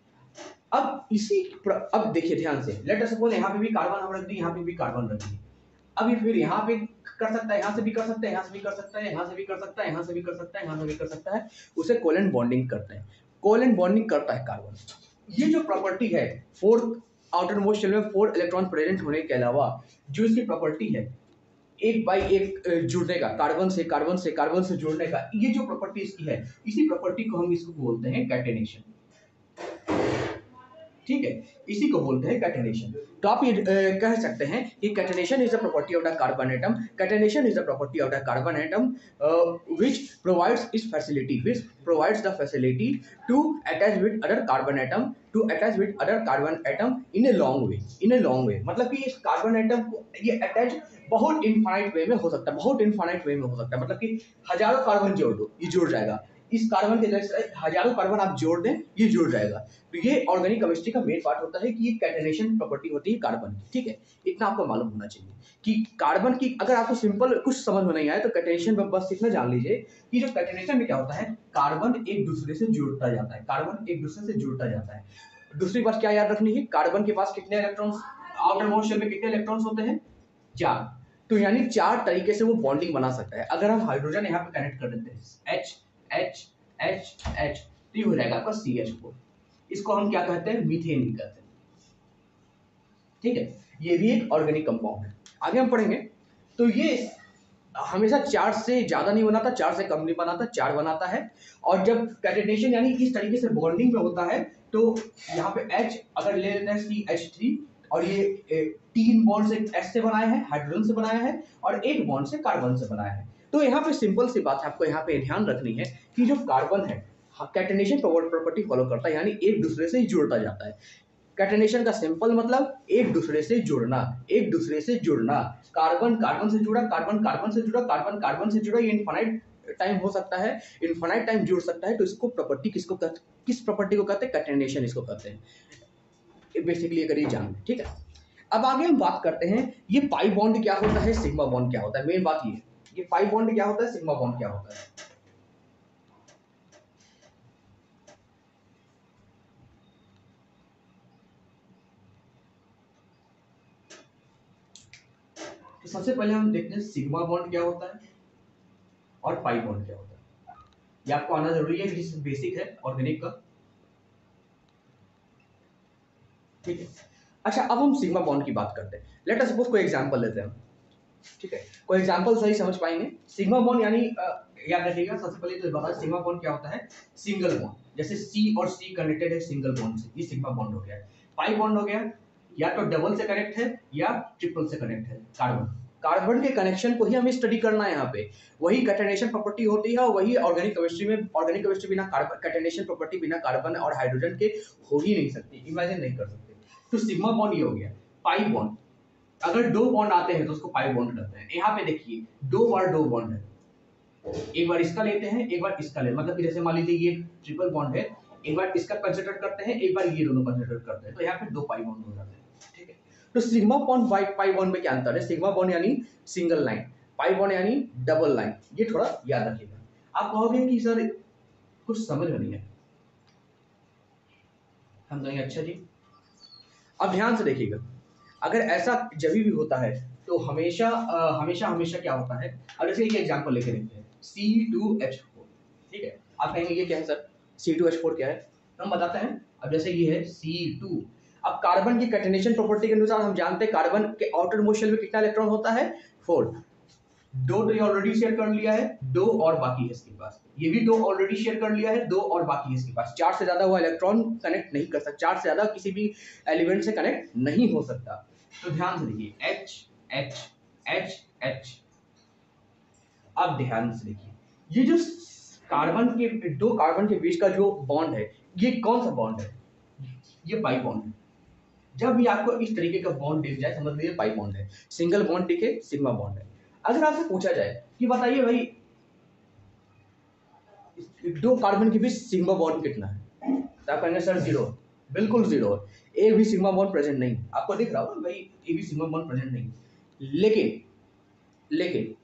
अब देखिए ध्यान से, लेट अस सपोज यहाँ पे भी कार्बन हम रख दी, यहाँ पे भी कार्बन रख दी। अभी फिर यहाँ पे कर सकता है, यहाँ से भी कर सकता है, यहाँ से भी कर सकता है, यहाँ से भी कर सकता है, यहाँ से भी कर सकता है, यहाँ से भी कर सकता है, उसे कोवेलेंट बॉन्डिंग करते हैं। कोवेलेंट बॉन्डिंग करता है कार्बन। ये जो प्रॉपर्टी है 4 आउटर मोस्ट शेल में 4 इलेक्ट्रॉन प्रेजेंट होने के अलावा जो इसकी प्रॉपर्टी है एक बाई एक जुड़ने का, कार्बन से कार्बन से कार्बन से जुड़ने का, ये जो प्रॉपर्टी इसकी है, इसी प्रॉपर्टी को हम इसको बोलते हैं कैटेनेशन। ठीक है, इसी को बोलते हैं कैटेनेशन। तो आप ये कह सकते हैं कि catenation is the property of the carbon atom, catenation is the property of the carbon atom which provides इस facility, which provides the facility to attach with other carbon atom, to attach with other carbon atom in a long way, in a long way. मतलब कि इस carbon atom को ये attach बहुत infinite वे में हो सकता है, बहुत इनफाइनाइट वे में हो सकता है। मतलब कि हजारों कार्बन जोड़ दो, ये जुड़ जाएगा। इस कार्बन के जैसे हजारों कार्बन आप जोड़ दें, ये जुड़ जाएगा। तो ये ऑर्गेनिक केमिस्ट्री का मेन पार्ट होता है कि ये कैटेनेशन प्रॉपर्टी होती है कार्बन की। ठीक है, इतना आपको मालूम होना चाहिए कि कार्बन की, अगर आपको सिंपल कुछ समझ में नहीं आए तो कैटेनेशन में बस इतना जान लीजिए कि जो कैटेनेशन में क्या होता है, कार्बन एक दूसरे से जुड़ता जाता है, कार्बन एक दूसरे से जुड़ता जाता है। दूसरी बात क्या याद रखनी है, कार्बन के पास कितने इलेक्ट्रॉन्स, आउटर मोस्ट शेल में कितने इलेक्ट्रॉन्स होते हैं, 4। तो यानी 4 तरीके से वो बॉन्डिंग बना सकता है। अगर हम हाइड्रोजन यहाँ पे कनेक्ट कर देते हैं H H H H, तो ये हो जाएगा आपका CH4। इसको हम क्या कहते हैं, मीथेन भी कहते हैं। ठीक है, ये भी एक ऑर्गेनिक कंपाउंड है। आगे हम पढ़ेंगे तो ये हमेशा 4 से ज्यादा नहीं बनाता, 4 से कम नहीं बनाता, 4 बनाता है। और जब कैटेनेशन यानी इस तरीके से बॉन्डिंग में होता है तो यहाँ पे H अगर ले लेते हैं CH3, और ये 3 बॉन्ड से H से बनाया है, हाइड्रोजन से बनाया है, और 1 बॉन्ड से कार्बन से बनाया है। तो यहाँ पे सिंपल सी बात है, आपको यहाँ पे ध्यान रखनी है कि जो कार्बन है कैटेनेशन प्रॉपर्टी फॉलो करता है, यानी एक दूसरे से जुड़ता जाता है। कैटेनेशन का सिंपल मतलब एक दूसरे से जुड़ना, एक दूसरे से जुड़ना। कार्बन कार्बन से जुड़ा, कार्बन कार्बन से जुड़ा, कार्बन कार्बन से जुड़ा, ये इनफाइनाइट टाइम हो सकता है, इनफाइनाइट टाइम जुड़ सकता है। तो इसको प्रॉपर्टी किस प्रॉपर्टी को कहते हैं, कैटेनेशन इसको कहते हैं। बेसिकली अगर ये जान, ठीक है। अब आगे हम बात करते हैं ये पाई बॉन्ड क्या होता है, सिग्मा बॉन्ड क्या होता है। मेन बात ये पाई बॉन्ड क्या होता है, सिग्मा बॉन्ड क्या होता है। तो सबसे पहले हम देखते हैं सिग्मा बॉन्ड क्या होता है और पाई बॉन्ड क्या होता है। ये आपको आना जरूरी है, जिस बेसिक है ऑर्गेनिक का। ठीक है, अच्छा अब हम सिग्मा बॉन्ड की बात करते हैं। लेट अस सपोज कोई एग्जांपल लेते हैं, ठीक है, कोई एग्जांपल सही समझ पाएंगे। सिग्मा बॉन्ड यानी याद रखिएगा, सबसे पहले तो बता सिग्मा बॉन्ड क्या होता है, सिंगल बॉन्ड। जैसे C और C कनेक्टेड है सिंगल बॉन्ड से, ये सिग्मा बॉन्ड हो गया। पाई बॉन्ड हो गया या तो डबल से कनेक्ट है या ट्रिपल से कनेक्ट है। कार्बन के कनेक्शन को ही हमें स्टडी करना है यहाँ पे। वही कैटेनेशन प्रॉपर्टी होती है और वही ऑर्गेनिक केमिस्ट्री बिना कार्बन कैटेनेशन प्रॉपर्टी बिना कार्बन और हाइड्रोजन के हो ही नहीं सकती, इमेजिन नहीं कर सकते। तो सिग्मा बॉन्ड ये हो गया। पाई बॉन्ड, अगर 2 बॉन्ड आते हैं तो उसको पाई बॉन्ड कहते हैं। यहाँ पे देखिए 2 बॉन्ड है, एक बार इसका लेते हैं एक बार इसका लेते हैं, मतलब कि जैसे मान लीजिए ये ट्रिपल बॉन्ड है, एक बार इसका कंसीडर करते हैं एक बार ये दोनों कंसीडर करते हैं, तो यहाँ पे 2 पाई बॉन्ड हो जाते हैं। ठीक है, तो सिग्मा बॉन्ड पाई बॉन्ड में क्या अंतर है, सिग्मा बॉन्ड यानी सिंगल लाइन, पाई बॉन्ड यानी डबल लाइन। ये थोड़ा याद रखिएगा। आप कहोगे कि सर कुछ समझ में नहीं है, हम कहेंगे अच्छा जी। अब ध्यान से देखिएगा, अगर ऐसा जब भी होता है तो हमेशा हमेशा क्या होता है। अब जैसे ये एग्जांपल लेके देखते हैं C2H4, ठीक है। आप कहेंगे ये क्या है सर, C2H4 क्या है, हम बताते हैं। अब जैसे ये है C2, अब कार्बन की कैटेनेशन प्रॉपर्टी के अनुसार हम जानते हैं कार्बन के आउटर मोस्ट शेल में कितना इलेक्ट्रॉन होता है, 4। 2 तो ये ऑलरेडी शेयर कर लिया है, 2 और बाकी है इसके पास। ये भी 2 ऑलरेडी शेयर कर लिया है, 2 और बाकी है इसके पास। 4 से ज्यादा वो इलेक्ट्रॉन कनेक्ट नहीं कर सकता, 4 से ज्यादा किसी भी एलिमेंट से कनेक्ट नहीं हो सकता। तो ध्यान से देखिए H H H H। अब ध्यान से देखिए, ये जो कार्बन के 2 कार्बन के बीच का जो बॉन्ड है, ये कौन सा बॉन्ड है, ये पाई बॉन्ड है। जब भी आपको इस तरीके का बॉन्ड दिख जाए समझ लीजिए पाई बॉन्ड है। सिंगल बॉन्ड दिखे सिग्मा बॉन्ड है। अगर आपसे पूछा जाए कि बताइए भाई 2 कार्बन के बीच सिग्मा बॉन्ड कितना है, तो आप कहेंगे सर 0, बिल्कुल 0, एक भी सिग्मा बॉन्ड प्रेजेंट नहीं। आपको दिख रहा होगा भाई एक भी सिग्मा बॉन्ड प्रेजेंट नहीं। लेकिन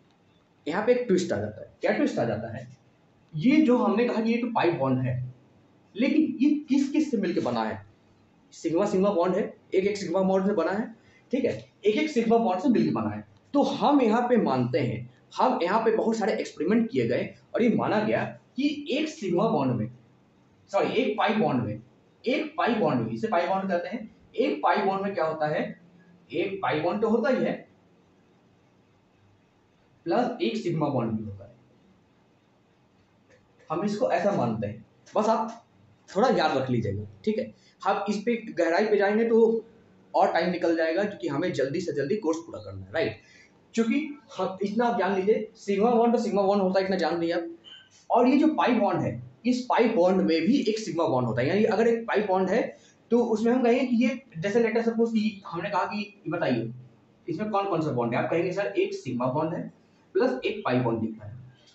यहाँ पे एक ट्विस्ट आ जाता है। क्या ट्विस्ट आ जाता है, ये जो हमने कहा कि ये तो पाई बॉन्ड है, लेकिन ये किस किस से मिलकर बना है, सिग्मा बॉन्ड है, एक सिग्मा बॉन्ड से बना है, ठीक है, एक सिग्मा बॉन्ड से मिलकर बना है। तो हम यहाँ पे मानते हैं, हम यहाँ पे बहुत सारे एक्सपेरिमेंट किए गए और ये माना गया कि एक सिग्मा बॉन्ड में सॉरी एक पाई बॉन्ड में, एक पाई बॉन्ड में, इसे पाई बॉन्ड कहते हैं। एक पाई बॉन्ड में क्या होता है, एक पाई बॉन्ड तो होता ही है प्लस एक सिग्मा बॉन्ड भी होता है। हम इसको ऐसा मानते हैं, बस आप थोड़ा याद रख लीजिएगा, ठीक है। हम इस पे गहराई पे जाएंगे तो और टाइम निकल जाएगा, क्योंकि हमें जल्दी से जल्दी कोर्स पूरा करना है, राइट। क्योंकि हम इतना आप जान लीजिए, सिग्मा बॉन्ड तो सिग्मा बॉन्ड होता है, इतना जान लिया आप। और ये जो पाई बॉन्ड है, इस पाई बॉन्ड में भी एक सिग्मा बॉन्ड होता है। यानी अगर एक पाई बॉन्ड है तो उसमें हम कहेंगे कि ये, जैसे लेटर सपोज कि हमने कहा कि बताइए इसमें कौन कौन सा बॉन्ड है, आप कहेंगे सर एक सिग्मा बॉन्ड है प्लस एक पाई बॉन्ड दिख रहा है।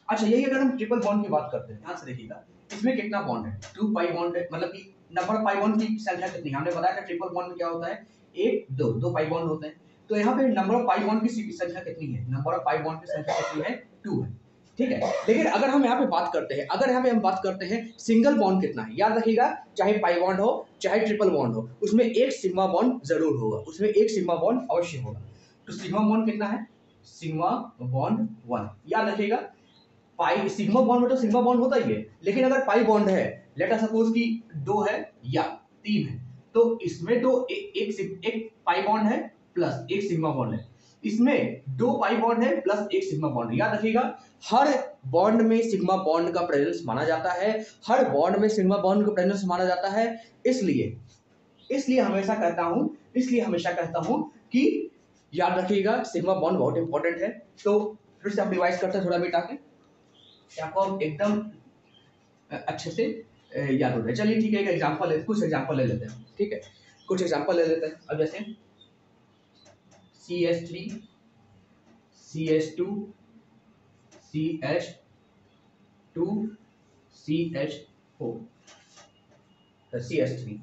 अच्छा, यही अगर हम ट्रिपल बॉन्ड की बात करते हैं, ध्यान से देखिएगा, इसमें कितना बॉन्ड है, 2 पाई बॉन्ड है, मतलब कि नंबर ऑफ पाई बॉन्ड की संख्या कितनी है, हमने बताया था ट्रिपल बॉन्ड में क्या होता है, एक दो, 2 पाई बॉन्ड होते हैं। तो यहाँ पे नंबर ऑफ पाई बॉन्ड की संख्या कितनी है, नंबर ऑफ पाई बॉन्ड की संख्या कितनी है, 2 है, ठीक है। लेकिन अगर हम यहाँ पे बात करते हैं, अगर यहाँ पे हम बात करते हैं सिंगल बॉन्ड कितना है, याद रखिएगा, चाहे पाई बॉन्ड हो चाहे ट्रिपल बॉन्ड हो, उसमें एक सिग्मा बॉन्ड जरूर होगा, उसमें एक सिग्मा बॉन्ड अवश्य होगा। तो सिग्मा बॉन्ड कितना है, सिग्मा बॉन्ड 1, याद रखिएगा। पाई सिग्मा बॉन्ड में तो सिग्मा बॉन्ड होता ही है, लेकिन अगर पाई बॉन्ड है, लेट अस सपोज कि 2 है या 3 है, तो इसमें तो एक पाई बॉन्ड है प्लस एक सिग्मा बॉन्ड है, इसमें 2 पाई बॉन्ड है प्लस एक सिग्मा बॉन्ड। याद रखिएगा, हर बॉन्ड में सिग्मा बॉन्ड का प्रेजेंस माना जाता है, हर बॉन्ड में सिग्मा बॉन्ड का प्रेजेंस माना जाता है। इसलिए इसलिए हमेशा कहता हूं कि याद रखिएगा सिग्मा बॉन्ड बहुत इंपॉर्टेंट है। तो फिर से हम रिवाइज करते हैं थोड़ा बिटा के, आपको एकदम अच्छे से याद हो जाए। चलिए ठीक है, एक एग्जांपल, कुछ एग्जांपल ले लेते हैं, ठीक है, कुछ एग्जांपल ले लेते हैं। अब जैसे CH3 CH2 CH2 CH4 CH3,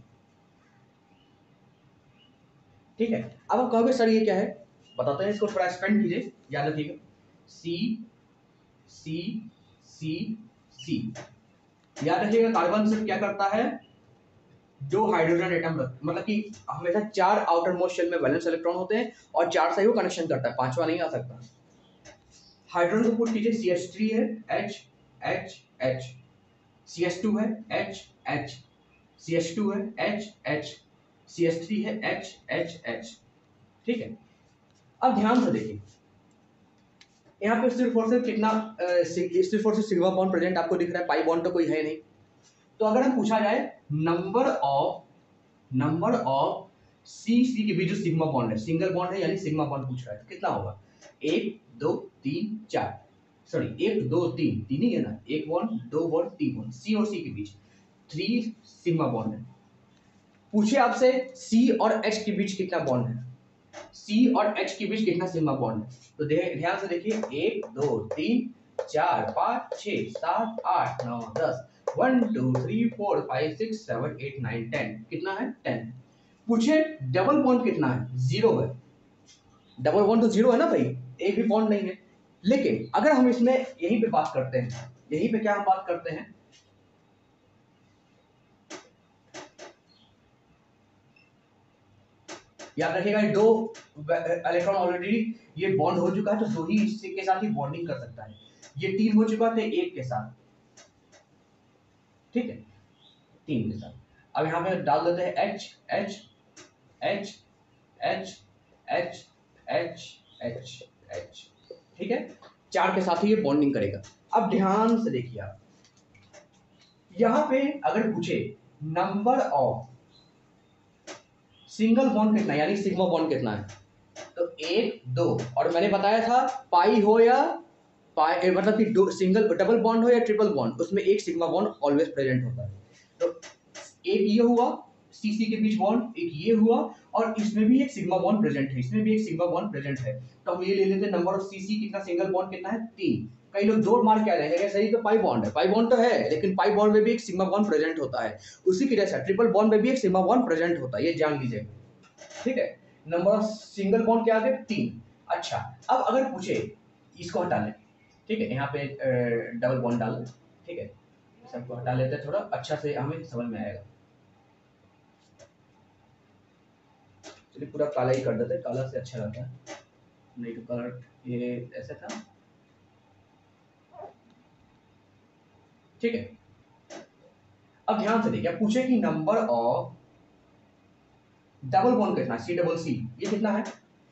ठीक है। अब आप कहोगे सर ये क्या है, बताते हैं, इसको थोड़ा एक्सपेंड कीजिए, याद रखिएगा, C C C C, याद रखिएगा कार्बन सिर्फ क्या करता है, 2 हाइड्रोजन एटम, मतलब कि हमेशा 4 आउटर मोस्ट शेल में वैलेंस इलेक्ट्रॉन होते हैं और 4 से ही वो कनेक्शन करता है, 5वां नहीं आ सकता। हाइड्रोजन को पुट कीजिए, CH3 है H H H, CH2 है H H, CH2 है H H, CH3 है H H H, ठीक है। अब ध्यान से देखिए, यहाँ पे सिर्फ और सिर्फ कितना सिर्फ और सिर्फ सिग्मा बॉन्ड प्रेजेंट आपको दिख रहा है, पाई बॉन्ड तो कोई है नहीं। तो अगर हम पूछा जाए नंबर ऑफ सी के बीच जो सिग्मा बॉन्ड है, सिंगल बॉन्ड है यानी सिग्मा बॉन्ड पूछ रहा है, तो कितना होगा, 1 2 3 4, सॉरी 1 2 3, तीन ही है ना, एक बॉन्ड, 2 बॉन्ड, 3 बॉन्ड, सी और सी के बीच 3 सिग्मा बॉन्ड है। पूछे आपसे सी और एच के बीच कितना बॉन्ड है, सी और एच के बीच कितना सिग्मा बॉन्ड है, तो ध्यान से देखिए, 1 2 3 4 5 6 7 8 9 10, 1 2 3 4 5 6 7 8 9 10, कितना है 10। पूछे डबल बॉन्ड कितना है, 0 है, डबल बॉन्ड तो 0 है ना भाई, एक भी बॉन्ड नहीं है। लेकिन अगर हम इसमें यहीं पे बात करते हैं, यहीं पे क्या हम बात करते हैं, याद रखिएगा 2 इलेक्ट्रॉन ऑलरेडी ये बॉन्ड हो चुका है, तो 2 ही इससे के साथ ही बॉन्डिंग कर सकता है, ये 3 हो चुका था एक के साथ, ठीक है, 3 के साथ। अब यहाँ पे डाल देते हैं H H H H H H H H, ठीक है, 4 के साथ ही ये बॉन्डिंग करेगा। अब ध्यान से देखिए आप, यहाँ पे अगर पूछे नंबर ऑफ सिंगल बॉन्ड कितना, यानी सिग्मा बॉन्ड कितना है, तो 1 2, और मैंने बताया था पाई हो या पाई, मतलब कि सिंगल डबल बॉन्ड हो या ट्रिपल बॉन्ड, उसमें एक सिग्मा बॉन्ड ऑलवेज प्रेजेंट होता है। तो एक ये हुआ सीसी के बीच बॉन्ड, एक ये हुआ, और इसमें भी एक सिग्मा बॉन्ड प्रेजेंट है, इसमें भी एक सिग्मा बॉन्ड प्रेजेंट है। तो हम ये ले लेते हैं नंबर ऑफ सीसी कितना, सिंगल बॉन्ड कितना है 3। कई लोग जोड़ मार के आ जाएंगे, सही तो पाई बॉन्ड है, पाई बॉन्ड तो है, लेकिन पाई बॉन्ड में भी एक सिग्मा बॉन्ड प्रेजेंट होता है, उसी की जैसा ट्रिपल बॉन्ड में भी एक सिग्मा बॉन्ड प्रेजेंट होता है, ये जान लीजिए, ठीक है। नंबर ऑफ सिंगल बॉन्ड क्या आ गया 3। अच्छा, अब अगर पूछे, इसको हटा लें, ठीक है, यहाँ पे डबल बॉन्ड डाल, ठीक है, सबको हटा लेते हैं, थोड़ा अच्छा से हमें समझ में आएगा। चलिए पूरा काला ही कर देते हैं, काला से अच्छा रहता है, नहीं तो कलर ये ऐसे था, ठीक है। अब ध्यान से देखिए, पूछे कि नंबर ऑफ डबल बॉन्ड कितना है, सी डबल सी, ये कितना है?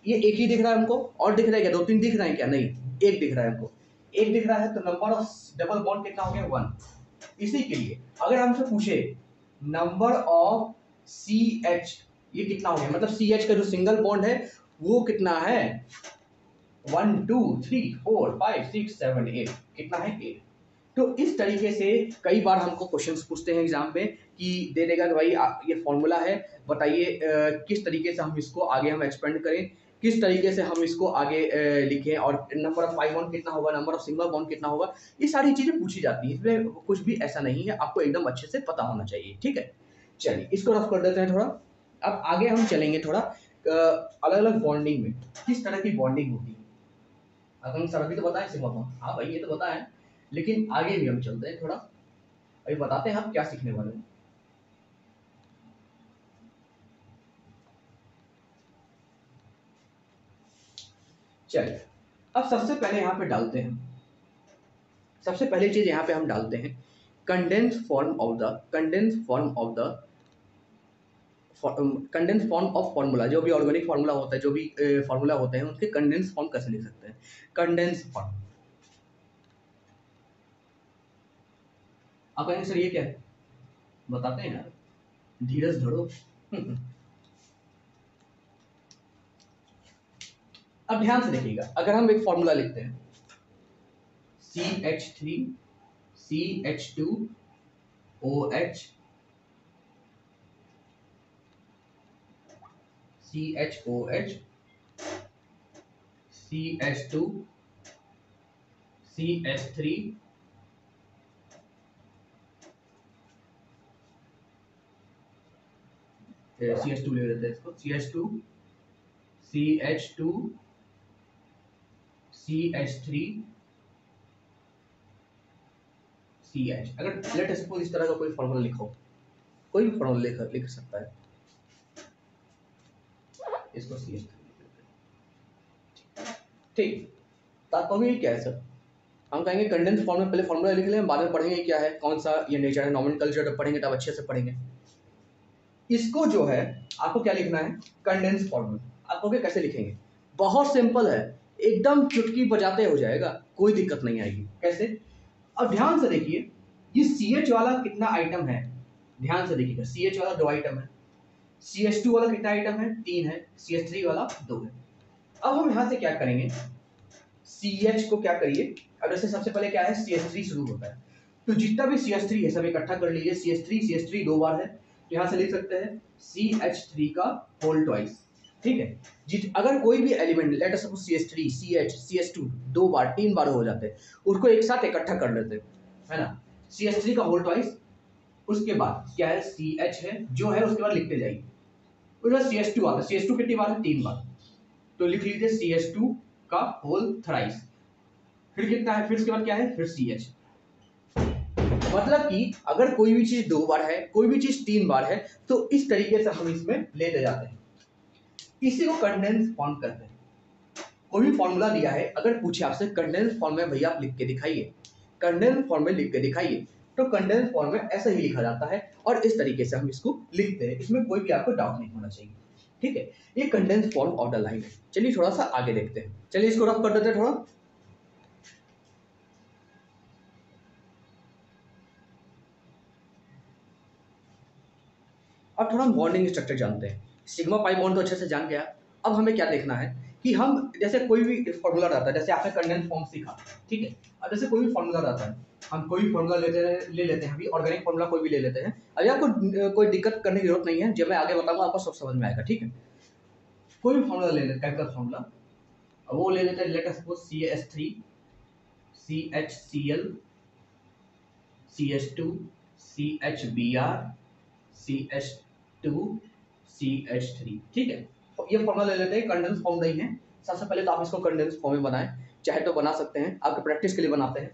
ये एक ही दिख रहा है हमको, और दिख रहा है क्या? 2 3 दिख रहे हैं क्या? नहीं, एक दिख रहा है हमको। एक दिख रहा है तो नंबर ऑफ डबल बॉन्ड कितना हो गया? 1। इसी के लिए अगर हमसे पूछे नंबर ऑफ सी एच, ये कितना हो गया, मतलब सी एच का जो सिंगल बॉन्ड है वो कितना है? 1 2 3 4 5 6 7 8, कितना है? 8। तो इस तरीके से कई बार हमको क्वेश्चंस पूछते हैं एग्जाम में कि दे देगा कि भाई ये फॉर्मूला है, बताइए किस तरीके से हम इसको आगे हम एक्सपेंड करें, किस तरीके से हम इसको आगे लिखें, और नंबर ऑफ पाई बॉन्ड कितना होगा, नंबर ऑफ सिंगल बॉन्ड कितना होगा, ये सारी चीजें पूछी जाती हैं। इसमें कुछ भी ऐसा नहीं है, आपको एकदम अच्छे से पता होना चाहिए। ठीक है, चलिए इसको रफ कर देते हैं थोड़ा। अब आगे हम चलेंगे थोड़ा अलग अलग बॉन्डिंग में किस तरह की बॉन्डिंग होती है। अगर सर अभी तो बताएं सिंगल बॉन्ड, हाँ भाई ये तो बताएं, लेकिन आगे भी हम चलते हैं थोड़ा, अभी बताते हैं हम क्या सीखने वाले हैं। चलिए अब सबसे पहले यहाँ पे डालते हैं, सबसे पहली चीज यहाँ पे हम डालते हैं condense form of the condense form of formula. जो भी ऑर्गेनिक फॉर्मूला होता है, जो भी फॉर्मूला होते हैं, उनके कंडेंस फॉर्म कैसे लिख सकते हैं? Condense form. आप कहेंगे सर ये क्या है, बताते हैं यार, धीरज धरो। अब ध्यान से देखिएगा, अगर हम एक फॉर्मूला लिखते हैं CH3 CH2OH CHOH CH2 CH3 CH2 ले लेते हैं इसको, CH2 CH2 CH3 CH। अगर लेट सपोज इस तरह का कोई फॉर्मूला लिखो, कोई भी फॉर्मूला लिख सकता है, इसको CH3 ठीक। तात्पर्य क्या है सर? हम कहेंगे कंडेंस फॉर्म में पहले फॉर्मूला लिख लें, बाद में पढ़ेंगे क्या है, कौन सा ये नेचर है, नॉमेनक्लेचर जब पढ़ेंगे तब अच्छे से पढ़ेंगे। इसको जो है आपको क्या लिखना है, कंडेंस फॉर्म में। आपको कैसे लिखेंगे? बहुत सिंपल है, एकदम चुटकी बजाते हो जाएगा, कोई दिक्कत नहीं आएगी। कैसे? अब ध्यान से देखिए, ये CH वाला कितना आइटम है, ध्यान से देखिएगा, CH वाला 2 आइटम है, CH2 वाला कितना आइटम है, 3 है, CH3 वाला 2 है। अब हम यहां से क्या करेंगे, CH को क्या करिए, अब जैसे सबसे पहले क्या है, CH3 शुरू होता है, तो जितना भी CH3 है सब इकट्ठा कर लीजिए। CH3 2 बार है, तो यहां से लिख सकते हैं CH3 का होल ट्वाइस। ठीक है, अगर कोई भी element let us suppose CH3 CH CH2 2 बार 3 बार हो जाते हैं, उसको एक साथ इकट्ठा कर लेते हैं, है ना, CH3 का होल ट्वाइस। उसके बाद क्या है, CH है जो है, उसके बाद लिखते जाइए, उसके बाद CH2 आता है, CH2 कितनी बार है, 3 बार, तो लिख लीजिए CH2 का होल थ्राइस। फिर कितना है, फिर उसके बाद क्या है, फिर CH। मतलब कि अगर कोई भी चीज 2 बार है, कोई भी चीज 3 बार है, तो इस तरीके से हम इसमें लेते जाते हैं, इसी को कंडेंस फॉर्म कहते हैं। कोई भी फॉर्मूला दिया है, अगर पूछे आपसे कंडेंस फॉर्म में भैया आप लिख के दिखाइए, कंडेंस फॉर्म में लिख के दिखाइए, तो कंडेंस फॉर्म में ऐसा ही लिखा जाता है, और इस तरीके से हम इसको लिखते हैं, इसमें कोई भी आपको डाउट नहीं होना चाहिए। ठीक है, ये condense form of the line है। चलिए थोड़ा सा आगे देखते हैं, चलिए इसको रफ कर देते हैं थोड़ा। अब थोड़ा हम बॉन्डिंग स्ट्रक्चर जानते हैं। सिग्मा पाई बॉन्ड तो अच्छे से जान गया, अब हमें क्या देखना है कि हम जैसे कोई भी फॉर्मूला रहता है, जैसे आपने कंडेंस फॉर्म सीखा, ठीक है, अब जैसे कोई भी फॉर्मूला रहता है, हम कोई भी फॉर्मूला ले लेते हैं, अभी ऑर्गेनिक फॉर्मूला कोई भी ले लेते हैं। अभी आपको कोई दिक्कत करने की जरूरत नहीं है, जब मैं आगे बताऊंगा आपको सब समझ में आएगा। ठीक है, कोई भी फॉर्मूला ले लेते हैं, केमिकल फॉर्मूला, वो ले लेते हैं, let us suppose CH3 CHCl CH2 CHBr CH2 CH3। ठीक है, तो ये फॉर्मूला ले लेते हैं, कंडेंस फॉर्म नहीं है। सबसे पहले तो आप इसको कंडेंस फॉर्म में बनाएं, चाहे तो बना सकते हैं, आपके प्रैक्टिस के लिए बनाते हैं।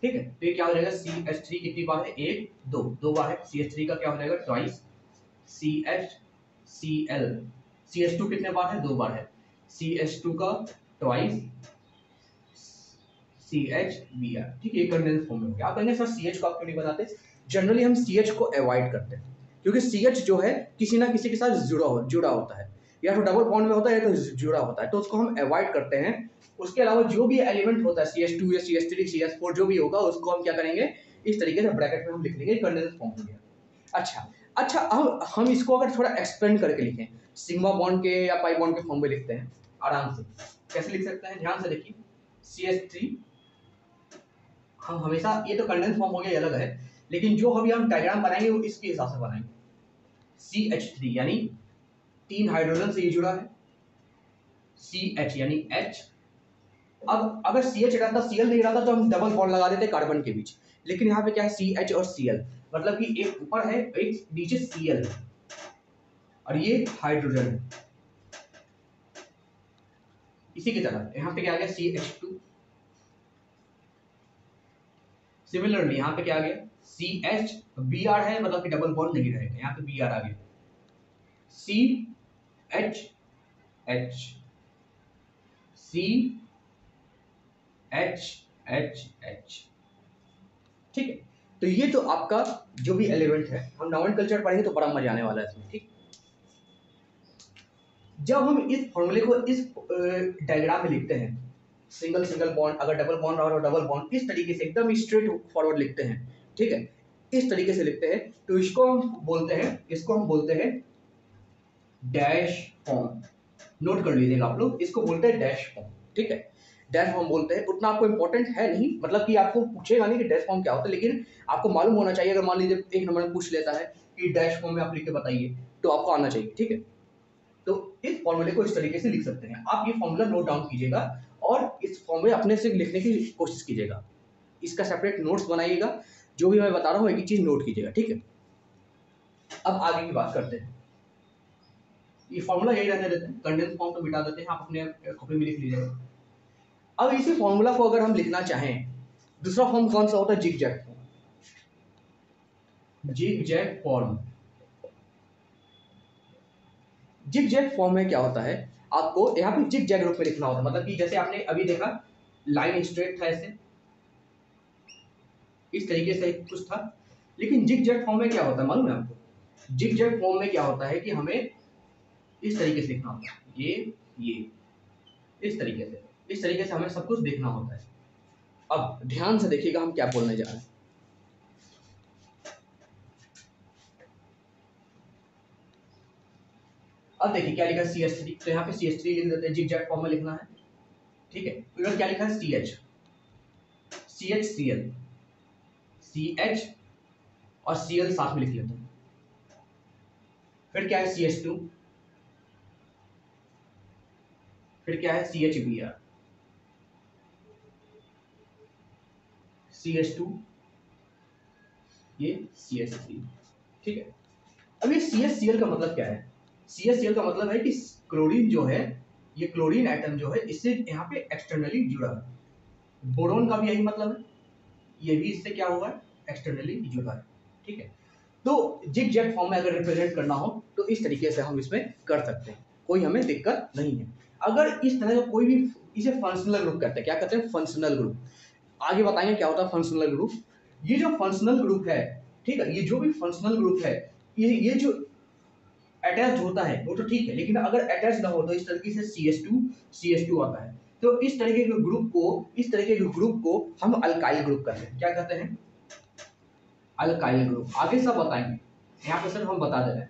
ठीक है, तो ये क्या हो जाएगा, CH3 कितनी बार है, 1 2 2 बार है, CH3 का क्या हो जाएगा, ट्वाइस, CHCl CH2 कितने बार है, 2 बार है, CH2 का ट्वाइस, CHBr। ठीक है, ये कंडेंस फॉर्म में हो गया। आप कहेंगे सर CH को आप क्यों नहीं बनाते, जनरली हम CH को अवॉइड करते हैं, क्योंकि CH जो है किसी ना किसी के साथ जुड़ा होता है, या तो डबल बॉन्ड में होता है या तो जुड़ा होता है, तो उसको हम अवॉइड करते हैं। उसके अलावा जो भी एलिमेंट होता है CH2 या CH3 CH4 जो भी होगा उसको हम क्या करेंगे, इस तरीके से ब्रैकेट में हम लिख लेंगे, कंडेंस्ड फॉर्म हो गया। अच्छा अब हम इसको अगर थोड़ा एक्सपेंड करके लिखें, सिग्मा बॉन्ड के या पाई बॉन्ड के फॉर्म में लिखते हैं आराम से। कैसे लिख सकते हैं, ध्यान से देखिए, CH3 हम हमेशा, ये तो कंडेंस फॉर्म हो गया, अलग है, लेकिन जो अभी हम डायग्राम बनाएंगे वो इसके हिसाब से बनाएंगे। CH3 यानी 3 हाइड्रोजन से ये जुड़ा है, CH यानी H। अब अगर CH रहता, Cl नहीं रहता तो हम डबल बॉन्ड लगा देते कार्बन के बीच, लेकिन यहाँ पे क्या है CH और Cl, मतलब कि एक ऊपर है एक नीचे Cl है और ये हाइड्रोजन है। इसी की तरह यहाँ पे क्या आ गया CH2, सिमिलरली यहाँ पे क्या आ गया CH, Br है मतलब कि डबल बॉन्ड नहीं रहेगा, यहाँ पे Br आ गया, CH H, CH, ठीक है। तो ये तो आपका जो भी एलिमेंट है, हम नोमेनक्लेचर पढ़ेंगे तो बड़ा मजा आने वाला है इसमें, ठीक। जब हम इस फॉर्मूले को इस डायग्राम में लिखते हैं, सिंगल सिंगल बॉन्ड, अगर डबल बॉन्ड रहा तो डबल बॉन्ड, इस तरीके से एकदम स्ट्रेट फॉरवर्ड लिखते हैं, ठीक है, इस तरीके से लिखते हैं, तो इसको हम बोलते हैं डैश फॉर्म। नोट कर लीजिएगा आप लोग, इसको बोलते हैं डैश फॉर्म, ठीक है। डैश फॉर्म बोलते हैं, उतना आपको इंपॉर्टेंट है नहीं, मतलब कि आपको पूछेगा नहीं कि डैश फॉर्म क्या होता है, लेकिन आपको मालूम होना चाहिए। अगर मान लीजिए एक नंबर में पूछ लेता है कि डैश फॉर्म में आप लिख के बताइए, तो आपको आना चाहिए, ठीक है। तो इस फॉर्मूले को इस तरीके से लिख सकते हैं आप, ये फॉर्मूला नोट डाउन कीजिएगा और इस फॉर्मूले अपने से लिखने की कोशिश कीजिएगा, इसका सेपरेट नोट्स बनाइएगा, जो भी मैं बता रहा हूँ एक ही चीज नोट कीजिएगा, ठीक है। अब आगे की बात करते हैं, ये फॉर्मूला यही रहने देते हैं, कंडेंस फॉर्म तो मिटा देते हैं, आप अपने कॉपी में लिख लीजिएगा। अब इसी फॉर्मूला को अगर हम लिखना चाहें, दूसरा फॉर्म कौन सा होता है, zigzag form. Zigzag form, zigzag form में क्या होता है, आपको यहाँ पे जिग जैग रूप में लिखना होता है, मतलब कि जैसे आपने अभी देखा लाइन स्ट्रेट था ऐसे, इस तरीके से कुछ था, लेकिन जिग जैग फॉर्म में क्या होता है मालूम है आपको, जिग जैग फॉर्म में क्या होता है कि हमें इस तरीके से लिखना होता है, ये इस तरीके से हमें सब कुछ देखना होता है। अब ध्यान से देखिएगा हम क्या बोलने जा रहे हैं। अब देखिए क्या लिखा है CH3, तो यहाँ पे CH3 लिख देते हैं, जिग जैग फॉर्म में लिखना है, ठीक है। इधर क्या लिखा है CHCl, CH और Cl साथ में लिख लेते हैं। फिर क्या है CH2, फिर क्या है CHBr, CH2, ये CH3, ठीक है। अब ये CHCl का मतलब क्या है, CHCl का मतलब है कि क्लोरीन जो है, ये क्लोरीन एटम जो है इससे यहाँ पे एक्सटर्नली जुड़ा है, बोरोन का भी यही मतलब है, ये भी इससे क्या हुआ है, एक्सटर्नली जुड़ा है, ठीक है। तो जिग जैग फॉर्म में अगर रिप्रेजेंट करना हो तो इस तरीके से हम इसमें कर सकते हैं, कोई हमें दिक्कत नहीं है। अगर इस तरह का कोई भी, इसे फंक्शनल ग्रुप कहते हैं, क्या कहते हैं, फंक्शनल ग्रुप। आगे बताएंगे क्या होता है फंक्शनल ग्रुप। ये जो फंक्शनल ग्रुप है, ठीक है, ये जो भी फंक्शनल ग्रुप है, ये जो अटैच होता है वो तो ठीक है, लेकिन अगर अटैच ना हो तो इस तरीके से CH2 आता है, तो इस तरीके के ग्रुप को हम अल्काइल ग्रुप कहते हैं। क्या कहते हैं, अल्काइल ग्रुप। आगे सब बताएंगे, यहाँ पे सिर्फ हम बता दे रहे हैं,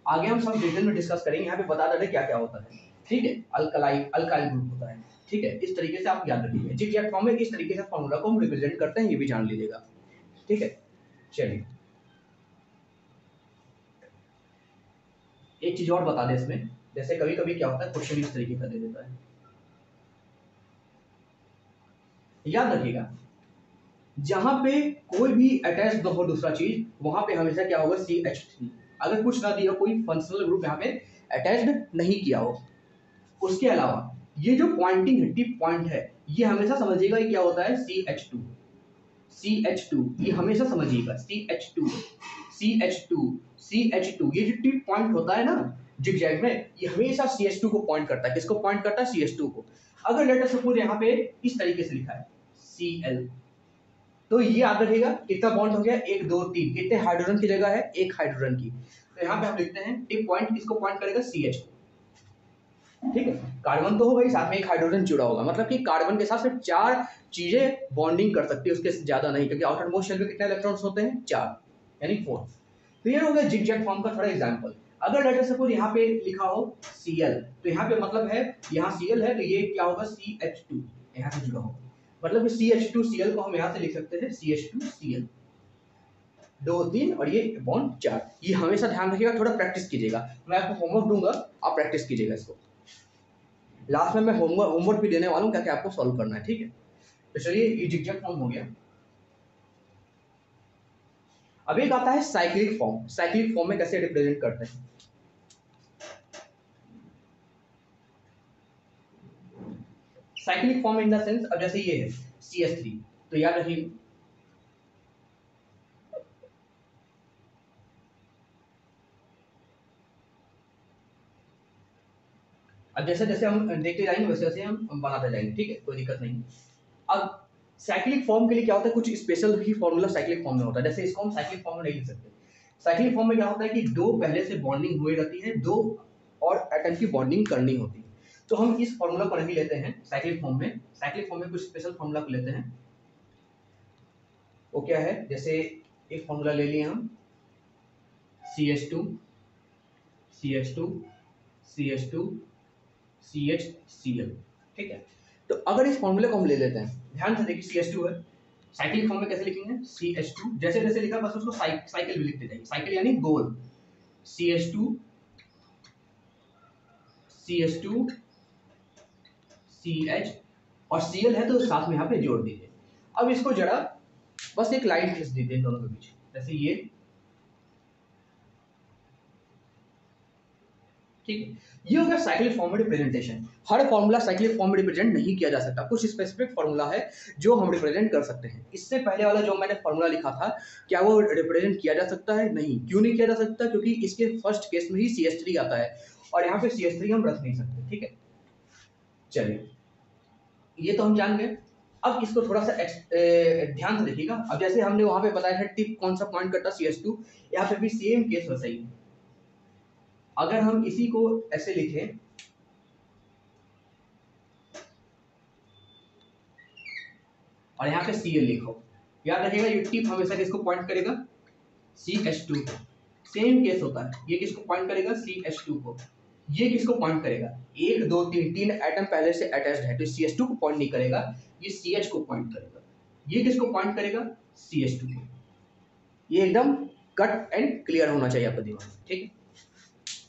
आगे हम सब डिटेल में डिस्कस करेंगे, यहाँ पे बता दे रहे हैं क्या क्या होता है, ठीक है। अल्काइल ग्रुप होता है, ठीक है। इस तरीके से आप याद रखिए, जिग जैग फॉर्म में इस तरीके से फॉर्मूला को हम रिप्रेजेंट करते हैं, ये भी जान लीजिएगा, ठीक है। चलिए एक चीज और बता दें इसमें, जैसे कभी कभी क्या होता है क्वेश्चन इस तरीके का दे देता है, याद रखिएगा जहां पे कोई भी अटैच ना हो दूसरा चीज, वहां पे हमेशा क्या होगा CH3। अगर कुछ ना दिया, कोई फंक्शनल ग्रुप यहाँ पे अटैच्ड नहीं किया हो, उसके अलावा ये जो पॉइंटिंग है, टिप पॉइंट है, ये हमेशा समझिएगा ये क्या होता है, CH2, ये हमेशा समझिएगा CH2, ये जो टिप पॉइंट होता है ना जिग जैग में, ये हमेशा CH2 को पॉइंट करता है। किसको पॉइंट करता है, CH2 को। अगर लेटर सपोज यहाँ पे इस तरीके से लिखा है Cl, तो ये याद रखिएगा कितना बॉन्ड हो गया, 1 2 3, कितने हाइड्रोजन की जगह है, एक हाइड्रोजन की। तो यहाँ पे हम लिखते हैं टिप पॉइंट किसको पॉइंट करेगा, CH को। ठीक है, कार्बन तो होगा ही, साथ में एक हाइड्रोजन जुड़ा होगा, मतलब कि कार्बन के साथ सिर्फ 4 चीजें बॉन्डिंग कर सकती है, उसके ज्यादा नहीं, क्योंकि आउटर मोस्ट शेल में कितने इलेक्ट्रॉन्स होते हैं, 4 यानी 4। क्लियर हो गया जिगजैग फॉर्म का थोड़ा एग्जांपल। अगर लेट सपोज यहाँ पे लिखा हो Cl, तो यहाँ पे मतलब है यहाँ Cl है तो ये क्या होगा, CH2 यहाँ से जुड़ा होगा, मतलब कि CH2Cl को हम यहाँ से लिख सकते हैं CH2Cl, 2 3 और ये बॉन्ड 4। ये हमेशा ध्यान रखिएगा, थोड़ा प्रैक्टिस कीजिएगा, मैं आपको होमवर्क दूंगा, आप प्रैक्टिस कीजिएगा इसको। लास्ट में मैं होमवर्क भी देने वाला हूँ, क्या क्या आपको सॉल्व करना है, ठीक है। तो चलिए ये जिगजैग फॉर्म हो गया। अब एक आता है साइक्लिक फॉर्म। साइक्लिक फॉर्म में कैसे रिप्रेजेंट करते हैं, cyclic form in the sense, अब जैसे ये है CH3, तो याद रखिए अब जैसे जैसे हम देखते जाएंगे वैसे वैसे हम बनाते जाएंगे, ठीक है, कोई दिक्कत नहीं। अब साइक्लिक फॉर्म के लिए क्या होता है, कुछ स्पेशल ही फॉर्मूला साइक्लिक फॉर्म में होता है, जैसे इसको हम साइक्लिक फॉर्म में नहीं लिख सकते। साइक्लिक फॉर्म में क्या होता है कि दो पहले से बॉन्डिंग हुई रहती है, दो और एटम की बॉन्डिंग करनी होती है। तो हम इस फॉर्मूला को नहीं लेते हैं साइक्लिक फॉर्म में, साइक्लिक फॉर्म में कुछ स्पेशल फॉर्मूला को लेते हैं। वो क्या है, जैसे एक फॉर्मूला ले लिए हम CH2 CH2 CH2 CHCl, ठीक है। तो अगर इस फॉर्मूले को हम ले लेते हैं, ध्यान से देखिए CH2 है, साइक्लिक फॉर्म में कैसे लिखेंगे, CH2 जैसे जैसे लिखा बस उसको साइकिल भी लिखते जाइए, साइकिल यानी गोल, CH2 CH2 CH और Cl है तो साथ में यहाँ पे जोड़ दीजिए। अब इसको जरा बस एक लाइन खींच दीजिए इन दोनों के बीच, जैसे ये, ठीक है। ये हो गया साइक्लिक फॉर्म में रिप्रेजेंटेशन। हर फॉर्मूला साइक्लिक फॉर्म में रिप्रेजेंट नहीं किया जा सकता, कुछ स्पेसिफिक फॉर्मूला है जो हम रिप्रेजेंट कर सकते हैं। इससे पहले वाला जो मैंने फॉर्मूला लिखा था, क्या वो रिप्रेजेंट किया जा सकता है, नहीं। क्यों नहीं किया जा सकता, क्योंकि इसके फर्स्ट केस में ही CH3 आता है और यहाँ पे CH3 हम रख नहीं सकते, ठीक है। चलिए ये तो हम जान गए। अब इसको थोड़ा सा ध्यान से देखिएगा। अब जैसे हमने वहां पे बताया था टिप कौन सा पॉइंट करता CH2, यहाँ पे भी सेम केस वैसा ही है। अगर हम इसी को ऐसे लिखें, और यहाँ पे Cl लिखो, याद रखिएगा ये टिप हमेशा किसको पॉइंट करेगा, CH2 को। सेम केस होता है, ये किसको पॉइंट करेगा, CH2 को। ये किसको पॉइंट करेगा, 1 2 3 तीन एटम पहले से अटैच्ड है तो CH2 को पॉइंट नहीं करेगा, ये CH को पॉइंट करेगा। ये किसको पॉइंट करेगा, CH2 को। ये एकदम कट एंड क्लियर होना चाहिए आपका दिमाग में, ठीक है।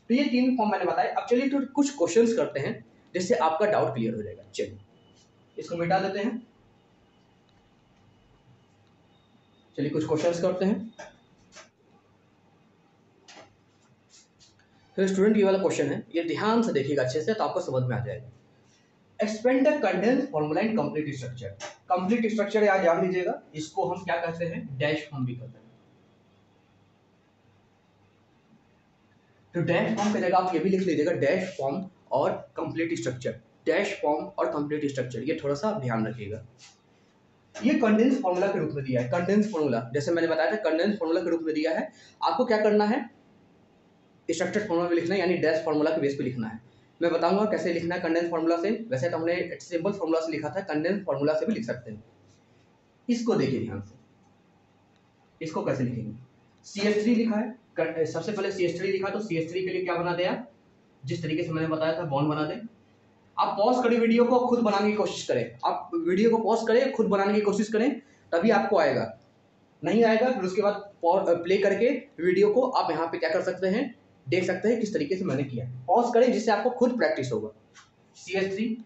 तो ये 3 फॉर्म मैंने बताया। अब चलिए तो कुछ क्वेश्चंस करते हैं जिससे आपका डाउट क्लियर हो जाएगा। चलिए इसको मिटा देते हैं, चलिए कुछ क्वेश्चंस करते हैं। फिर स्टूडेंट ये वाला क्वेश्चन है, ये ध्यान से देखिएगा अच्छे से तो आपको समझ में आ जाएगा। Expand the condense formula in complete structure. Complete structure याद जान लीजिएगा, इसको हम क्या कहते हैं, डैश फॉर्म भी कहते हैं। तो डैश फॉर्म की जगह आप ये भी लिख लीजिएगा, डैश फॉर्म और कंप्लीट स्ट्रक्चर। डैश फॉर्म और कंप्लीट स्ट्रक्चर, ये थोड़ा सा ध्यान रखिएगा। ये कंडेंस फॉर्मूला के रूप में दिया है, कंडेंस फॉर्मूला जैसे मैंने बताया था कंडेंस फॉर्मूला के रूप में दिया है। आपको क्या करना है, स्ट्रक्चर फॉर्मूला में लिखना है, यानी डैश फॉर्मूला के बेस पे लिखना है। मैं बताऊंगा कैसे लिखना है कंडेंस फॉर्मूला से। वैसे तो हमने सिंपल फॉर्मूला से लिखा था, कंडेंस फॉर्मूला से भी लिख सकते हैं। इसको देखिए ध्यान से, इसको कैसे लिखेंगे, CH3 लिखा है, सबसे पहले CH3 लिखा तो CH3 के लिए क्या बना दिया, जिस तरीके से मैंने बताया था बॉन्ड बना दे। आप पॉज करें वीडियो को, खुद बनाने की कोशिश करें, आप वीडियो को पॉज करें, खुद बनाने की कोशिश करें, तभी आपको आएगा। नहीं आएगा फिर उसके बाद प्ले करके वीडियो को आप यहाँ पे क्या कर सकते हैं, देख सकते हैं किस तरीके से मैंने किया। पॉज करें जिससे आपको खुद प्रैक्टिस होगा। CH3,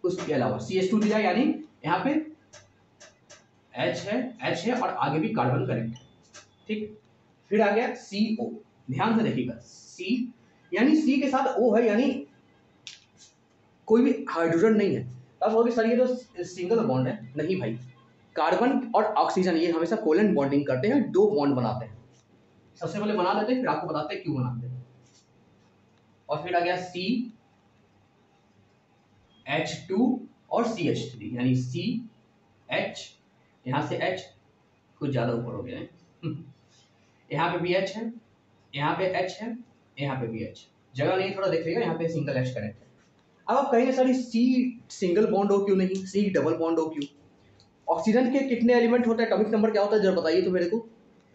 उसके अलावा CH2 दिया, यानी यहाँ पे H है और आगे भी कार्बन कनेक्ट है, ठीक। फिर आ गया CO, ध्यान से देखिएगा, C यानी C के साथ O है, यानी कोई भी हाइड्रोजन नहीं है। अब होगी सर ये तो सिंगल बॉन्ड है, नहीं भाई, कार्बन और ऑक्सीजन ये हमेशा कोवेलेंट बॉन्डिंग करते हैं, 2 बॉन्ड बनाते हैं। सबसे पहले बना देते हैं, फिर आपको बताते हैं क्यों बनाते हैं। और फिर आ गया CH2 और CH3, यानी CH यहाँ से H कुछ ज़्यादा ऊपर हो गया है, यहाँ पे भी H है, यहाँ पे H है, यहाँ पे भी H, जगह नहीं थोड़ा देख लीजिएगा, यहाँ पे सिंगल H कनेक्ट है। अब आप कहेंगे सर C सिंगल बॉन्ड हो क्यों नहीं, C डबल बॉन्ड हो क्यों? ऑक्सीजन के कितने एलिमेंट होते हैं, एटॉमिक नंबर क्या होता है जरा बताइए तो मेरे को,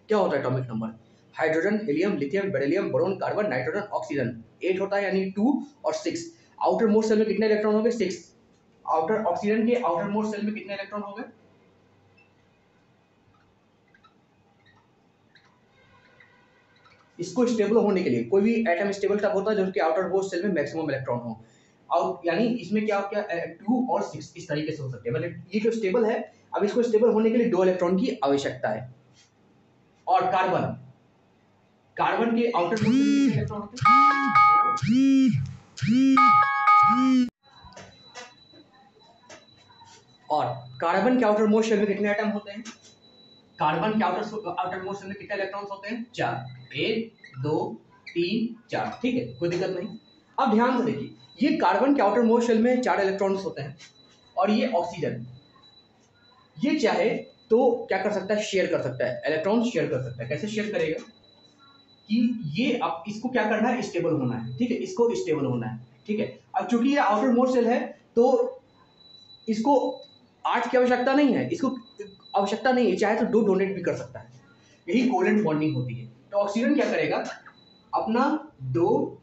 क्या होता है atomic number? Hydrogen, helium, lithium, beryllium, boron, carbon, nitrogen, oxygen 8 होता है, यानी 2 और 6। आउटर मोस्ट सेल में कितने इलेक्ट्रॉन होंगे? 6। आउटर ऑक्सीजन के आउटर मोस्ट सेल में कितने इलेक्ट्रॉन होंगे? इसको स्टेबल होने के लिए कोई भी एटम स्टेबल तब होता है जब उसके आउटर मोस्ट सेल में मैक्सिमम इलेक्ट्रॉन हो, और यानी इसमें क्या क्या 2 और 6 इस तरीके से हो सकते हैं, मतलब ये जो स्टेबल है, अब इसको स्टेबल होने के लिए 2 इलेक्ट्रॉन की आवश्यकता है। और कार्बन, कार्बन के आउटर मोस्ट सेल में कितने इलेक्ट्रॉन होते हैं? और कार्बन के आउटर मोस्ट शेल में कितने एटम होते हैं? कार्बन के आउटर मोस्ट शेल में कितने इलेक्ट्रॉन्स होते हैं? 4, 1 2 3 4, ठीक है, कोई दिक्कत नहीं। अब ध्यान से देखिए, ये कार्बन के आउटर मोस्ट शेल में 4 इलेक्ट्रॉन्स होते हैं, और ये ऑक्सीजन, ये चाहे तो क्या कर सकता है, शेयर कर सकता है, इलेक्ट्रॉन शेयर कर सकता है। कैसे शेयर करेगा कि ये अब इसको क्या करना है, स्टेबल होना है, ठीक है, इसको स्टेबल होना है, ठीक है। अब चूंकि ये आउटर मोस्ट शेल है तो इसको 8 की आवश्यकता नहीं है, इसको आवश्यकता नहीं है, चाहे तो 2 डोनेट भी कर सकता है, यही कोवेलेंट बॉन्डिंग होती है। तो ऑक्सीजन क्या करेगा, अपना 2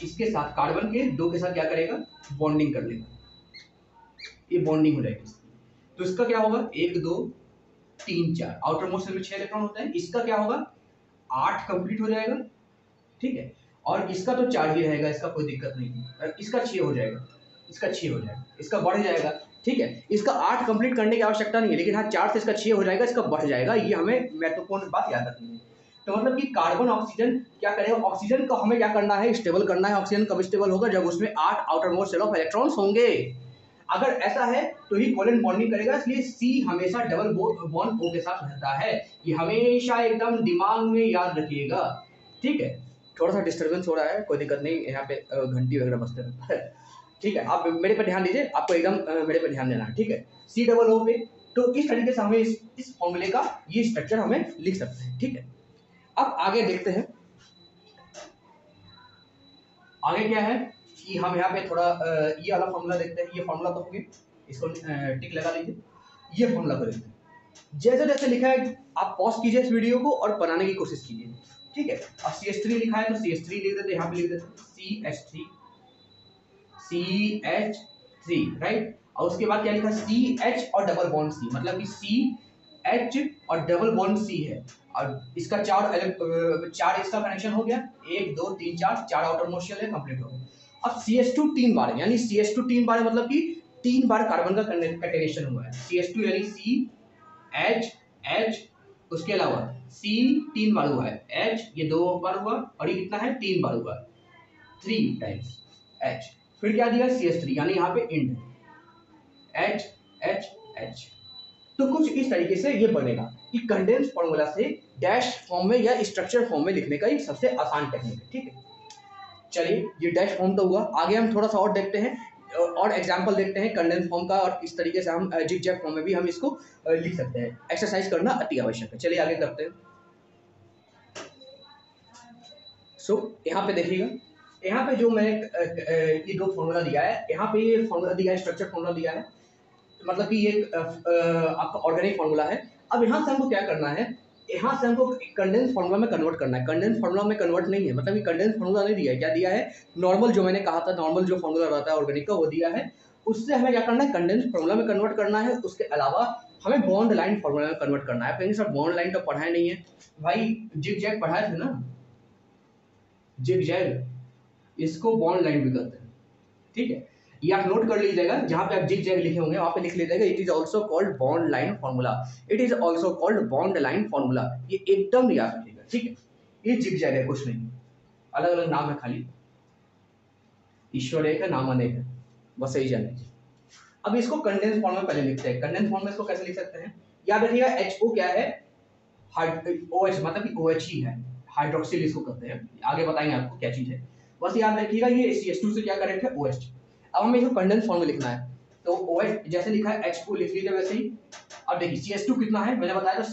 इसके साथ, कार्बन के 2 के साथ क्या करेगा, बॉन्डिंग कर लेगा, ये बॉन्डिंग हो जाएगी। तो इसका क्या होगा, 1 2 3 4, आउटर मोस्ट शेल में 6 इलेक्ट्रॉन होता है, इसका क्या होगा 8 कंप्लीट हो जाएगा, ठीक है। और इसका तो 4 ही रहेगा, इसका कोई दिक्कत नहीं है, इसका 6 हो जाएगा, इसका 6 हो जाएगा, इसका बढ़ जाएगा, ठीक है। इसका 8 कंप्लीट करने की आवश्यकता नहीं है, लेकिन हाँ 4 से इसका 6 हो जाएगा, इसका बढ़ जाएगा, ये हमें महत्वपूर्ण बात याद रखनी है। तो मतलब कि कार्बन ऑक्सीजन क्या करेगा, ऑक्सीजन को हमें क्या करना है, स्टेबल करना है। ऑक्सीजन कब स्टेबल होगा, जब उसमें 8 outer most shell of electrons होंगे। अगर ऐसा है तो ही कोवेलेंट बॉन्डिंग करेगा, इसलिए सी हमेशा डबल बॉन्ड ओ के साथ रहता है, ये हमेशा एकदम दिमाग में याद रखिएगा, ठीक है। थोड़ा सा डिस्टर्बेंस हो रहा है, कोई दिक्कत नहीं, यहाँ पे घंटी वगैरह बजते रहता है, ठीक है। आप मेरे पे ध्यान दीजिए, आपको एकदम मेरे पे ध्यान देना है, ठीक है। सी डबल ओ पे, तो इस तरीके से हमें इस फॉर्मूले का ये स्ट्रक्चर हमें लिख सकते हैं, ठीक है। अब आगे देखते हैं, आगे क्या है कि हम यहाँ पे थोड़ा ये वाला फॉर्मूला देखते हैं। ये फॉर्मूला तो हो गया, इसको टिक लगा लीजिए। ये फॉर्मूला को देखते हैं, जैसे जैसे लिखा है आप पॉज कीजिए इस वीडियो को और बनाने की कोशिश कीजिए, ठीक है। अब CH3 लिखा है तो CH3 लिख देते, यहाँ पे लिख देते CH3, राइट। और उसके बाद क्या लिखा, CH और डबल बॉन्ड C, मतलब कि CH और डबल बॉन्ड C है, और इसका 4 इसका कनेक्शन हो गया, 1 2 3 4, 4 आउटर मोस्ट शेल है, कंप्लीट हो गया। अब CH2 3 बार है, यानी CH2 3 बार है, मतलब कि 3 बार कार्बन का कंटेनेशन हुआ है। CH2 यानी CH, उसके अलावा C 3 बार हुआ है, H ये 2 बार हुआ, और ये कितना है 3 बार हुआ, 3 टाइम्स H। फिर क्या दिया CH3, यानी यहाँ पे इंड H H H। तो कुछ इस तरीके से ये बनेगा कि कंडेंस फॉर्मूला से डैश फॉर्म में या स्ट्रक्चर फॉर्म में लिखने का एक सबसे आसान टेक्निक है, ठीक है। चलिए, ये डैश फॉर्म तो हुआ, आगे हम थोड़ा सा और देखते हैं, और एग्जांपल देखते हैं कंडेंस फॉर्म का, और इस तरीके से हम जिग-जैग फॉर्म में भी हम इसको लिख सकते हैं। एक्सरसाइज करना अति आवश्यक है। चलिए आगे करते हैं। यहाँ पे देखिएगा, यहाँ पे जो मैंने ये 2 फॉर्मूला दिया है, यहाँ पे ये फॉर्मूला दिया है, स्ट्रक्चर फॉर्मूला दिया है, मतलब कि ये आपका ऑर्गेनिक फॉर्मूला है। अब यहाँ से हमको क्या करना है, यहाँ से हमको कंडेंस फॉर्मूला में कन्वर्ट करना है। कंडेंस फॉर्मूला में कन्वर्ट नहीं है, मतलब कि कंडेंस फॉर्मूला नहीं दिया है, क्या दिया है, नॉर्मल जो मैंने कहा था, नॉर्मल जो फॉर्मूला रहता है ऑर्गेनिक का, वो दिया है। उससे हमें क्या करना है, कंडेंस फॉर्मूला में कन्वर्ट करना है। उसके अलावा हमें बॉन्ड लाइन फॉर्मूला में कन्वर्ट करना है। कहीं सर बॉन्ड लाइन तो पढ़ाया नहीं है भाई, जिग जैग पढ़ाए थे ना, जिग जैग, इसको बॉन्ड लाइन भी कहते हैं, ठीक है। ये आप नोट कर लीजिएगा, जहां पे आप जिग जैग लिखे होंगे वहां पे लिख लीजिएगा, it is also called bond line formula, it is also called bond line formula. ये एकदम याद रखिएगा, ठीक है। ये जिग जैग है, कुछ नहीं, अलग अलग नाम है खाली, ईश्वर एक है, नाम अनेक है, बस यही जान लीजिए। अब इसको कंडेंस फॉर्म में पहले लिखते हैं। कंडेंस फॉर्म में इसको कैसे लिख सकते हैं, याद रखिएगा, HO क्या है, OH, मतलब कि OH ही है, हाइड्रोक्सिल इसको कहते हैं, आगे बताएंगे आपको क्या चीज है, बस याद रखिएगा। ये CH2 से क्या करेक्ट है, OH। अब हमें इसको कंडेंस फॉर्म में लिखना है, तो OH जैसे लिखा है H2 लिख लीजिए वैसे ही। अब देखिए CH2 कितना है, मैंने बताया था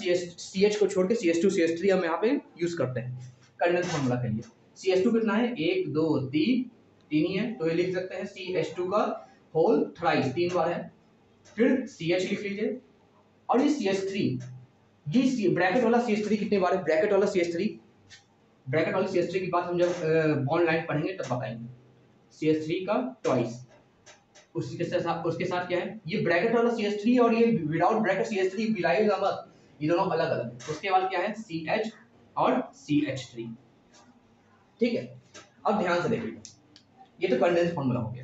CH को छोड़ के CH2 CH3 हम यहाँ पे यूज करते हैं कंडेंस फॉर्मूला के लिए। CH2 कितना है, 1 2 3 ही है, तो ये लिख सकते हैं CH2 का होल थ्राइस 3 बार है। फिर CH लिख लीजिए, और ये CH3, ये ब्रैकेट वाला CH3 कितने बार है, ब्रैकेट वाला CH3 की बात हम जब बॉन्ड लाइन पढ़ेंगे तब बताएंगे। CH3 का ट्वाइस, उसके साथ क्या है, ये ब्रैकेट वाला CH3 और ये विदाउट ब्रैकेट CH3 मिलाइएगा मत, ये दोनों अलग अलग। उसके बाद क्या है CH और CH3, ठीक है। अब ध्यान से देखिएगा, ये तो कंडेंस फॉर्मूला हो गया।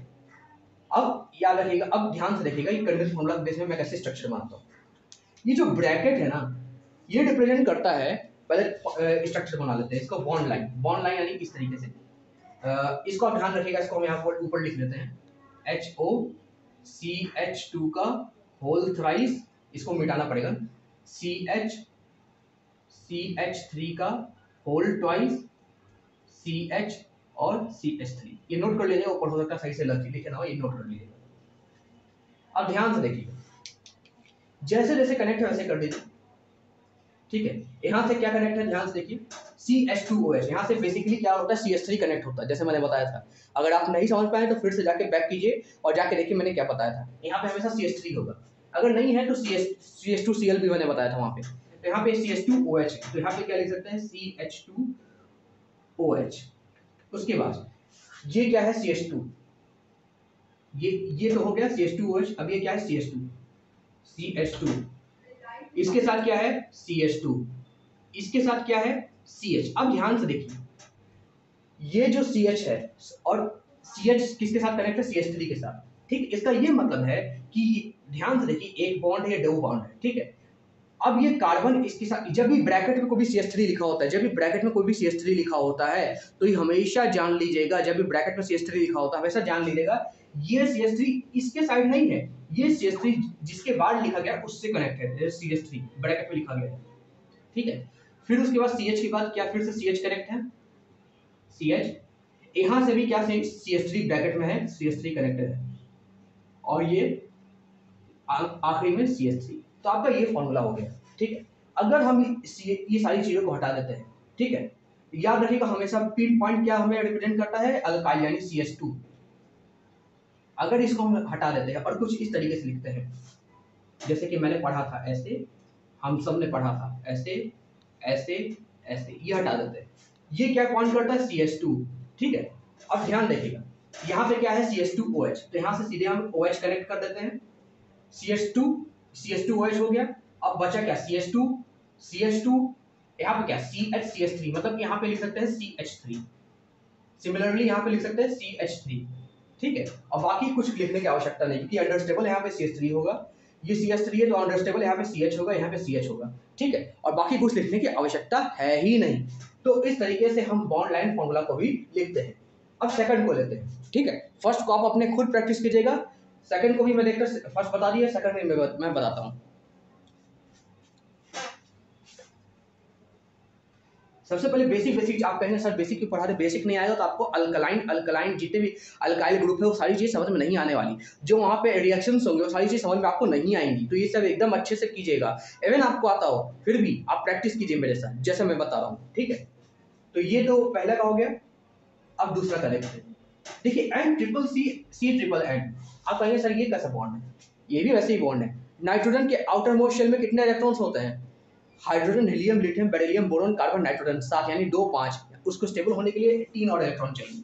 अब याद रखिएगा, अब ध्यान से देखिएगा, ये कंडेंस फॉर्मूला के बेस में मैं कैसे स्ट्रक्चर बनाता हूँ। ये जो ब्रैकेट है ना, ये रिप्रेजेंट करता है, पहले स्ट्रक्चर बना लेते हैं इसको, बॉन्ड लाइन यानी इस तरीके से। इसको आप ध्यान रखिएगा, इसको हम यहाँ पर ऊपर लिख लेते हैं HOCH2 का होल थ्राइस, इसको मिटाना पड़ेगा, CH3 का होल ट्वाइस, CH और CH3, ये नोट कर लीजिएगा, ऊपर हो सकता है सही से लिखे ना हो, ये नोट कर लीजिएगा। अब ध्यान से देखिएगा, जैसे जैसे कनेक्ट है वैसे कर दीजिए, ठीक है। यहाँ से क्या कनेक्ट है, ध्यान से देखिए, CH2OH, यहाँ से बेसिकली क्या होता है, CH3 कनेक्ट होता है, जैसे मैंने बताया था। अगर आप नहीं समझ पाए तो फिर से जाके बैक कीजिए और जाके देखिए मैंने क्या बताया था। यहाँ पे हमेशा CH3 होगा, अगर नहीं है तो CH2Cl भी मैंने बताया था वहाँ पे। तो यहाँ पे CH2OH है, तो यहाँ पे क्या लिख सकते हैं, CH2OH। उसके बाद ये क्या है, CH2, ये तो हो गया CH2OH। अब ये क्या है, CH2, इसके साथ क्या है CH2, इसके साथ क्या है CH। अब ध्यान से देखिए, ये जो CH है और CH किसके साथ कनेक्ट है, CH3 के साथ, ठीक। इसका ये मतलब है कि ध्यान से देखिए, एक बॉन्ड है, दो बॉन्ड है, ठीक है। अब ये कार्बन इसके साथ, जब भी ब्रैकेट में कोई भी CH3 लिखा होता है, जब भी ब्रैकेट में कोई भी CH3 लिखा होता है, तो ये हमेशा जान लीजिएगा, जब भी ब्रैकेट में CH3 लिखा होता है हमेशा जान लीजिएगा ये CH3 इसके साइड नहीं है, ये CH3 जिसके बाद लिखा गया उससे कनेक्ट है, जैसे CH3 ब्रैकेट में लिखा गया है, ठीक है। फिर उसके बाद CH के बाद क्या, फिर से CH कनेक्ट है, CH, यहां से भी क्या CH3 ब्रैकेट में है, CH3 कनेक्टेड है, और ये आखिरी में CH3। तो आपका ये फॉर्मूला हो गया, ठीक है। अगर हम ये सारी चीजों को हटा देते हैं, ठीक है, याद रखिएगा हमेशा पिन पॉइंट क्या हमें रिप्रेजेंट करता है, अल्काइल यानी CH2। अगर इसको हम हटा देते हैं और कुछ इस तरीके से लिखते हैं, जैसे कि मैंने पढ़ा था ऐसे, हम सब ने पढ़ा था ऐसे ऐसे ऐसे, ये हटा देते हैं, ये क्या पॉइंट करता है, CH2, ठीक है। अब ध्यान देखिएगा, यहाँ पे क्या है CH2OH, तो यहाँ से सीधे हम OH कनेक्ट कर देते हैं, CH2OH हो गया। अब बचा क्या, CH2, यहाँ पे क्या CH3, मतलब यहाँ पे लिख सकते हैं CH3, सिमिलरली यहाँ पे लिख सकते हैं CH3, ठीक है। और बाकी कुछ लिखने की आवश्यकता नहीं, क्योंकि अंडरस्टेबल यहाँ पे CH3 होगा, ये CH3 है तो अंडरस्टेबल यहाँ पे CH होगा, यहाँ पे CH होगा, ठीक है। और बाकी कुछ लिखने की आवश्यकता है ही नहीं। तो इस तरीके से हम बॉन्ड लाइन फॉर्मूला को भी लिखते हैं। अब सेकंड को लेते हैं, ठीक है। फर्स्ट को आप अपने खुद प्रैक्टिस कीजिएगा, सेकंड को भी मैं देखकर फर्स्ट बता दिया, सेकंड में मैं बताता हूँ। सबसे पहले बेसिक आप कहेंगे सर बेसिक क्यों पढ़ा रहे, बेसिक नहीं आएगा तो आपको अल्कलाइन जितने भी अल्काइल ग्रुप है वो सारी चीज़ समझ में नहीं आने वाली, जो वहाँ पे रिएक्शंस होंगे वो सारी चीज़ समझ में आपको नहीं आएंगी। तो ये सब एकदम अच्छे से कीजिएगा, इवन आपको आता हो फिर भी आप प्रैक्टिस कीजिए मेरे साथ जैसे मैं बता रहा हूँ, ठीक है। तो ये तो पहला का हो गया। अब दूसरा का देखते हैं, देखिए N≡C≡N। आप कहेंगे सर ये कैसा बॉन्ड है, ये भी वैसे ही बॉन्ड है। नाइट्रोजन के आउटर मोस्ट शेल में कितने इलेक्ट्रॉन्स होते हैं, hydrogen, helium, lithium, beryllium, boron, carbon, nitrogen, 7 यानी 2 5। उसको स्टेबल होने के लिए 3 और इलेक्ट्रॉन चाहिए।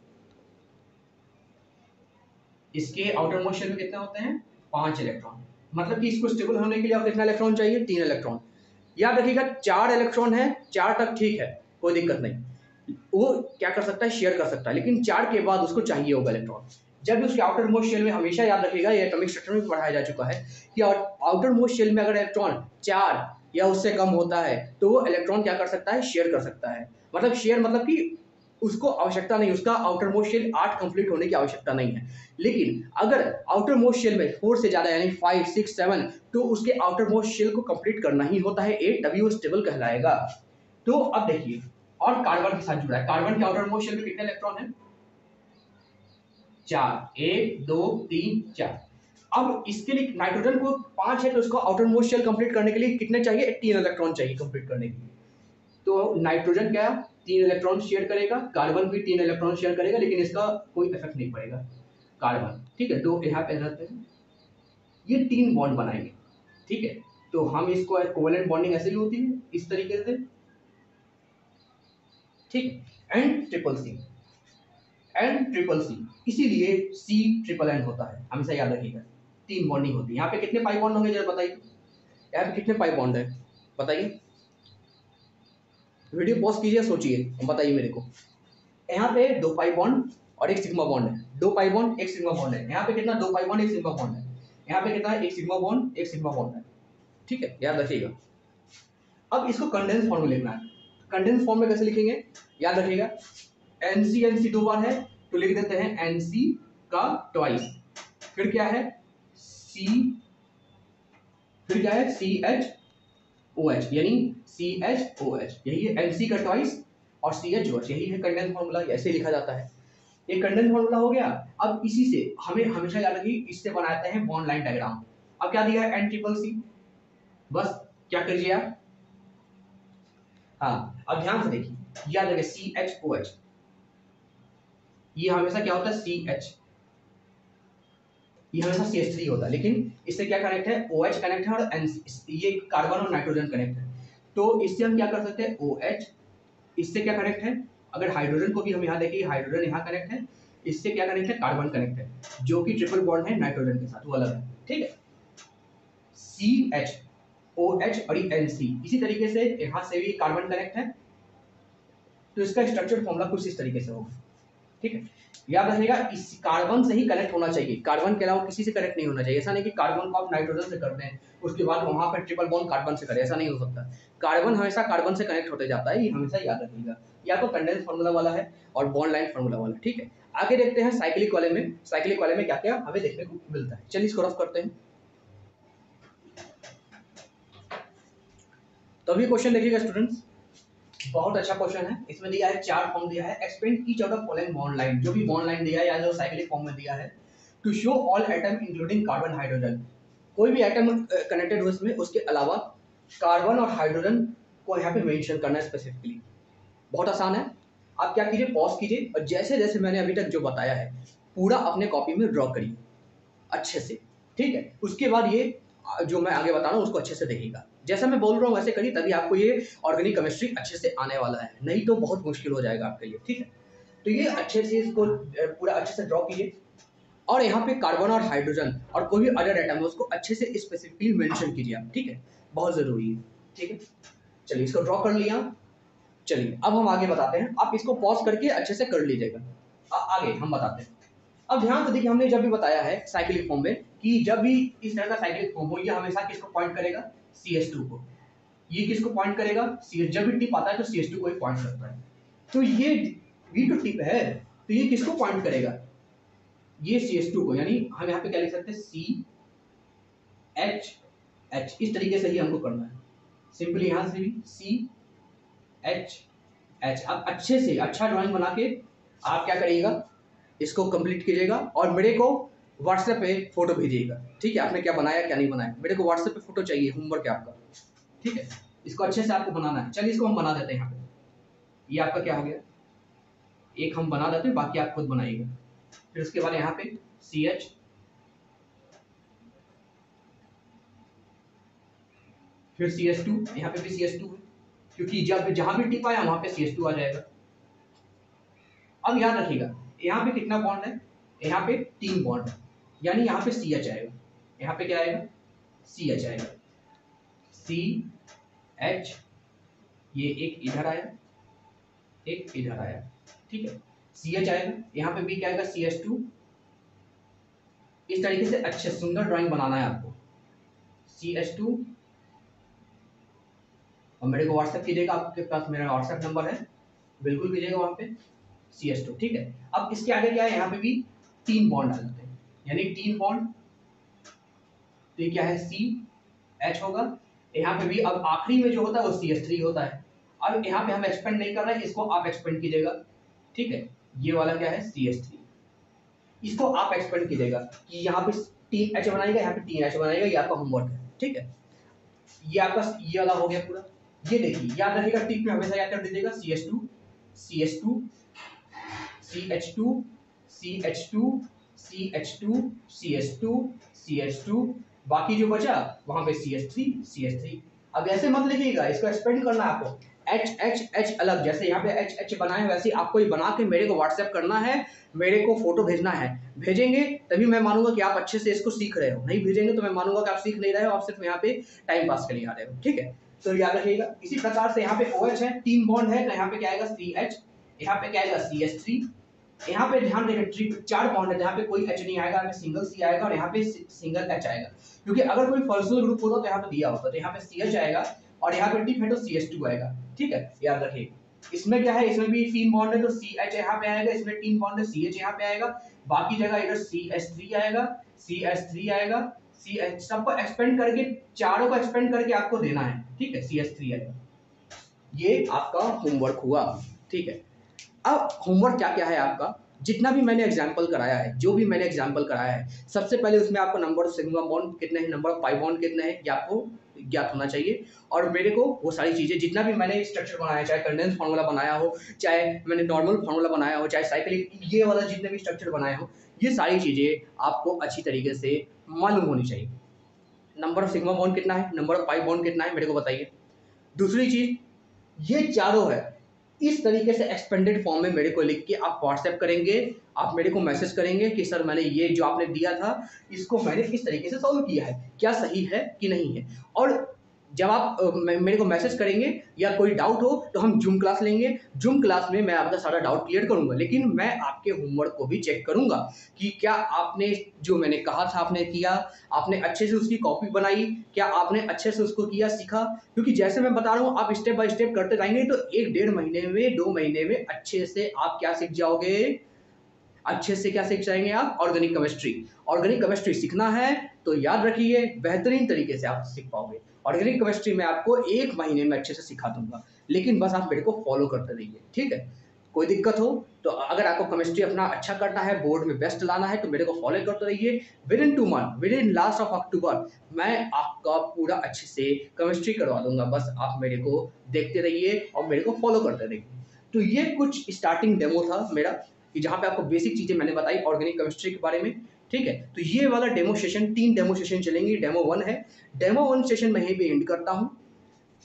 इसके आउटर मोस्ट शेल में कितने होते हैं, 5 इलेक्ट्रॉन, मतलब कि इसको स्टेबल होने के लिए अब कितना इलेक्ट्रॉन चाहिए, 3 इलेक्ट्रॉन। याद रखिएगा 4 इलेक्ट्रॉन है, 4 तक ठीक है, कोई दिक्कत नहीं, वो क्या कर सकता है, शेयर कर सकता है, लेकिन 4 के बाद उसको चाहिए होगा इलेक्ट्रॉन। जब भी उसके आउटर मोस्ट शेल में, हमेशा याद रखिएगा ये एटॉमिक स्ट्रक्चर में पढ़ाया जा चुका है कि आउटर मोस्ट शेल में अगर इलेक्ट्रॉन 4 या उससे कम होता है तो वो इलेक्ट्रॉन क्या कर सकता है, शेयर कर सकता है। मतलब शेयर मतलब कि उसको आवश्यकता नहीं, उसका आउटर मोस्ट शेल 8 कंप्लीट होने की आवश्यकता नहीं है। लेकिन अगर आउटर मोस्ट शेल में 4 से ज्यादा यानी 5 6 7, तो उसके आउटर मोस्ट शेल को कंप्लीट करना ही होता है 8, तभी वो स्टेबल कहलाएगा। तो अब देखिए, और कार्बन के साथ जुड़ा है, कार्बन के आउटर मोस्ट शेल में कितने इलेक्ट्रॉन है, 4, 1 2 3 4। अब इसके लिए नाइट्रोजन को 5 है तो उसको आउटर मोस्ट शेल कंप्लीट करने के लिए कितने चाहिए, 3 इलेक्ट्रॉन चाहिए कंप्लीट करने के लिए। तो नाइट्रोजन क्या 3 इलेक्ट्रॉन शेयर करेगा, कार्बन भी 3 इलेक्ट्रॉन शेयर करेगा, लेकिन इसका कोई इफेक्ट नहीं पड़ेगा कार्बन, ठीक है। तो यहाँ पे रहते हैं ये 3 बॉन्ड बनाएंगे, ठीक है। तो हम इसको कोवेलेंट बॉन्डिंग ऐसे ही होती है इस तरीके से, ठीक है। And triple C, and triple C, इसीलिए सी ट्रिपल एन होता है, हमेशा याद रखिएगा। 3 बॉन्डिंग होती है। यहाँ पे कितने पाई बॉन्ड होंगे जरा बताइए, यहाँ पे कितने पाई बॉन्ड है बताइए, वीडियो पॉज कीजिए, सोचिए, बताइए मेरे को। यहाँ पे 2 पाई बॉन्ड और 1 सिग्मा बॉन्ड है, 2 पाई बॉन्ड 1 सिग्मा बॉन्ड है। यहाँ पे कितना, 2 पाई बॉन्ड 1 सिग्मा बॉन्ड है। यहाँ पे कितना है, 1 सिग्मा बॉन्ड 1 सिग्मा बॉन्ड है, ठीक है, याद रखिएगा। अब इसको कंडेंस फॉर्म में लिखना है। कंडेंस फॉर्म में कैसे लिखेंगे, याद रखिएगा। NC 2 बार है तो लिख देते हैं NC का ट्वाइस, फिर क्या है C, फिर क्या है CHOH, यानी CHOH, यही है NC का ट्वाइस और CHOH, यही है कंडेंस फॉर्मूला, ऐसे लिखा जाता है। ये कंडेंस फॉर्मूला हो गया। अब इसी से हमें हमेशा याद रखिए, इससे बनाते हैं बॉन्ड लाइन डायग्राम। अब क्या दिया है, N-ट्रिपल-C, बस क्या करिए आप, हाँ अब ध्यान से देखिए, याद रखिए CHOH, ये हमेशा क्या होता है CH, ये हमेशा CH3 होता है, लेकिन इससे क्या कनेक्ट है, OH कनेक्ट है और ये कार्बन और नाइट्रोजन कनेक्ट है। तो इससे हम क्या कर सकते हैं, OH, इससे क्या कनेक्ट है, अगर हाइड्रोजन को भी हम यहाँ देखिए, हाइड्रोजन यहाँ कनेक्ट है, इससे क्या कनेक्ट है, कार्बन कनेक्ट है, जो कि ट्रिपल बॉन्ड है नाइट्रोजन के साथ, वो अलग है, ठीक है। CHOH और NC, इसी तरीके से यहाँ से भी कार्बन कनेक्ट है, तो इसका स्ट्रक्चर फॉर्मूला कुछ इस तरीके से होगा, ठीक है। याद रखिएगा, इस कार्बन से ही कनेक्ट होना चाहिए, कार्बन के अलावा किसी से कनेक्ट नहीं होना चाहिए। ऐसा नहीं कि कार्बन को आप नाइट्रोजन से कर दें उसके बाद वहां पर ट्रिपल बॉन्ड कार्बन से करें, ऐसा नहीं हो सकता। कार्बन हमेशा कार्बन से कनेक्ट होते जाता है, ये हमेशा याद रखिएगा। या तो कंडेंस फार्मूला वाला है और बॉन्ड लाइन फार्मूला वाला, ठीक है। आगे देखते हैं साइक्लिक वाले में, साइक्लिक वाले में क्या क्या हमें देखने को मिलता है। चलिए इसको रफ करते हैं। तो अभी क्वेश्चन देखिएगा स्टूडेंट्स, बहुत अच्छा क्वेश्चन है। इसमें दिया है 4 फॉर्म दिया है, explain each of the following bond line, जो भी बॉन्ड लाइन दिया है या जो साइक्लिक फॉर्म में दिया है, to show all atom including carbon hydrogen, कोई भी एटम कनेक्टेड हो इसमें, उसके अलावा कार्बन और हाइड्रोजन को यहाँ पे मेंशन करना है स्पेसिफिकली। बहुत आसान है, आप क्या कीजिए, पॉज कीजिए और जैसे जैसे मैंने अभी तक जो बताया है पूरा अपने कॉपी में ड्रॉ करिए अच्छे से, ठीक है। उसके बाद ये जो मैं आगे बता रहा हूँ उसको अच्छे से देखिएगा, जैसा मैं बोल रहा हूँ वैसे करिए, तभी आपको ये ऑर्गेनिक केमिस्ट्री अच्छे से आने वाला है, नहीं तो बहुत मुश्किल हो जाएगा आपके लिए, ठीक है। तो ये अच्छे से इसको पूरा अच्छे से ड्रॉ कीजिए और यहाँ पे कार्बन और हाइड्रोजन और कोई भी अदर एटम है उसको अच्छे से स्पेसिफिकली मेंशन कीजिए आप, ठीक है, बहुत जरूरी है, ठीक है। चलिए इसको ड्रॉ कर लिया, चलिए अब हम आगे बताते हैं, आप इसको पॉज करके अच्छे से कर लीजिएगा। आगे हम बताते हैं। अब ध्यान से देखिए, हमने जब भी बताया है साइक्लिक फॉर्म में कि जब भी इस तरह का साइक्लिक फॉर्म हो, ये हमेशा किसको पॉइंट करेगा, CH2 को। ये किसको पॉइंट करेगा, जब भी टिप आता है तो CH2 को ही पॉइंट करता है। तो ये V2 टिप है तो ये किसको पॉइंट करेगा, ये CH2 को, यानी हम यहाँ पे क्या लिख सकते हैं, CHH, इस तरीके से ही हमको करना है, सिंपली यहाँ से भी CHH। अब अच्छे से अच्छा ड्राइंग बना के आप क्या करिएगा, इसको कंप्लीट कीजिएगा और मेरे को व्हाट्सएप पे फोटो भेजिएगा, ठीक है। आपने क्या बनाया क्या नहीं बनाया, मेरे को व्हाट्सएप पे फोटो चाहिए, होमवर्क है आपका, ठीक है। इसको अच्छे से आपको बनाना है। चलिए इसको हम बना देते हैं। यहाँ पे ये आपका क्या हो गया, एक हम बना देते हैं, बाकी आप खुद बनाइएगा। फिर उसके बाद यहाँ पे CH, फिर CH2, यहाँ पे भी CH2 है, क्योंकि जब जहां भी टिप आया वहां पे CH2 आ जाएगा। अब याद रखिएगा, यहाँ पे कितना बॉन्ड है, यहाँ पे 3 बॉन्ड है, यानी यहाँ पे CH आएगा, यहाँ पे क्या आएगा, CH आएगा, CH, ये एक इधर आया, एक इधर आया, ठीक है, CH आएगा, यहाँ पे भी क्या आएगा, CH2। इस तरीके से अच्छे सुंदर ड्राइंग बनाना है आपको, CH2। और मेरे को व्हाट्सएप कीजिएगा, आपके पास मेरा व्हाट्सएप नंबर है, बिल्कुल कीजिएगा वहाँ पे, CH2, ठीक है। अब इसके आगे क्या है, यहाँ पे भी 3 बॉन्ड आ जाते हैं, यानी 3 बॉन्ड, तो ये क्या है, CH होगा। यहाँ पे भी अब आखिरी में जो होता है वो CH3 होता है। अब यहाँ पे हम एक्सपेंड नहीं कर रहे हैं, इसको आप एक्सपेंड कीजिएगा, ठीक है। ये वाला क्या है, CH3, इसको आप एक्सपेंड कीजिएगा कि यहाँ पे 3H बनाएगा, यहाँ पे 3H बनाएगा, ये आपका होमवर्क है, ठीक है। ये आपका ये वाला हो गया पूरा। ये देखिए याद रखिएगा, टिक में हमेशा याद कर दीजिएगा CH2 CH2 CH2 CH2 CH2 CH2 CH2, बाकी जो बचा वहां पे CH3 CH3। अब ऐसे मत लिखिएगा, इसको एक्सपेंड करना है आपको, H H H अलग, जैसे यहाँ पे H H बनाए वैसे आपको ये बना के मेरे को व्हाट्सएप करना है, मेरे को फोटो भेजना है। भेजेंगे तभी मैं मानूंगा कि आप अच्छे से इसको सीख रहे हो, नहीं भेजेंगे तो मैं मानूंगा कि आप सीख नहीं रहे हो, आप सिर्फ यहाँ पे टाइम पास के लिए आ रहे हो, ठीक है। तो याद रखिएगा। इसी प्रकार से यहाँ पे OH है, 3 बॉन्ड है, तो यहाँ पे क्या आएगा CH, यहाँ पे क्या आएगा CH3, यहाँ पे ध्यान देंगे 4 बॉन्ड है, यहाँ पे कोई H नहीं आएगा, यहाँ पे सिंगल C आएगा और यहाँ पे सिंगल H आएगा, क्योंकि अगर कोई फंक्शनल ग्रुप होता तो यहाँ पे दिया होता, तो यहाँ पे CH आएगा और यहाँ पे टिप है तो CH2 आएगा, ठीक है, याद रखिए। इसमें क्या है, इसमें भी 3 बॉन्ड है तो CH यहाँ पे आएगा, इसमें 3 बॉन्ड है CH यहाँ पे आएगा, बाकी जगह इधर CH3 आएगा, CH3 आएगा, CH सबको एक्सपेंड करके, चारों को एक्सपेंड करके आपको देना है, ठीक है, CH3 आएगा। ये आपका होमवर्क हुआ, ठीक है। अब होमवर्क क्या क्या है आपका, जितना भी मैंने एग्जाम्पल कराया है, जो भी मैंने एग्जाम्पल कराया है, सबसे पहले उसमें आपको नंबर ऑफ सिग्मा बॉन्ड कितने हैं, नंबर ऑफ पाई बॉन्ड कितने हैं, ये आपको ज्ञात होना चाहिए। और मेरे को वो सारी चीज़ें, जितना भी मैंने स्ट्रक्चर बनाया, चाहे कंडेंस फार्मूला बनाया हो, चाहे मैंने नॉर्मल फार्मूला बनाया हो, चाहे साइक्लिक ये वाला जितने भी स्ट्रक्चर बनाया हो, ये सारी चीज़ें आपको अच्छी तरीके से मालूम होनी चाहिए। नंबर ऑफ सिग्मा बॉन्ड कितना है, नंबर ऑफ पाई बॉन्ड कितना है, मेरे को बताइए। दूसरी चीज़, ये चारों है, इस तरीके से एक्सपेंडेड फॉर्म में मेरे को लिख के आप व्हाट्सएप करेंगे, आप मेरे को मैसेज करेंगे कि सर मैंने ये जो आपने दिया था इसको मैंने इस तरीके से सॉल्व किया है, क्या सही है कि नहीं है। और जब आप मेरे को मैसेज करेंगे या कोई डाउट हो तो हम जूम क्लास लेंगे, जूम क्लास में मैं आपका सारा डाउट क्लियर करूंगा, लेकिन मैं आपके होमवर्क को भी चेक करूंगा कि क्या आपने जो मैंने कहा था आपने किया, आपने अच्छे से उसकी कॉपी बनाई, क्या आपने अच्छे से उसको किया, सीखा। क्योंकि जैसे मैं बता रहा हूँ, आप स्टेप बाय स्टेप करते जाएंगे तो 1-1.5 महीने में, 2 महीने में अच्छे से आप क्या सीख जाओगे, अच्छे से क्या सीख जाएंगे आप, ऑर्गेनिक केमिस्ट्री। ऑर्गेनिक केमिस्ट्री सीखना है तो याद रखिए, बेहतरीन तरीके से आप सीख पाओगे। ऑर्गेनिक केमिस्ट्री में आपको 1 महीने में अच्छे से सिखा दूंगा, लेकिन बस आप मेरे को फॉलो करते रहिए, ठीक है। कोई दिक्कत हो तो, अगर आपको केमिस्ट्री अपना अच्छा करना है, बोर्ड में बेस्ट लाना है, तो मेरे को फॉलो करते रहिए। With in 2 month, with in last of October मैं आपका पूरा अच्छे से केमिस्ट्री करवा दूंगा, बस आप मेरे को देखते रहिए और मेरे को फॉलो करते रहिए। तो ये कुछ स्टार्टिंग डेमो था मेरा, कि जहाँ पे आपको बेसिक चीज़ें मैंने बताई ऑर्गेनिक केमिस्ट्री के बारे में, ठीक है। तो ये वाला डेमो सेशन, 3 डेमो सेशन चलेंगे, डेमो 1 है। डेमो 1 सेशन मैं यहीं पे एंड करता हूँ।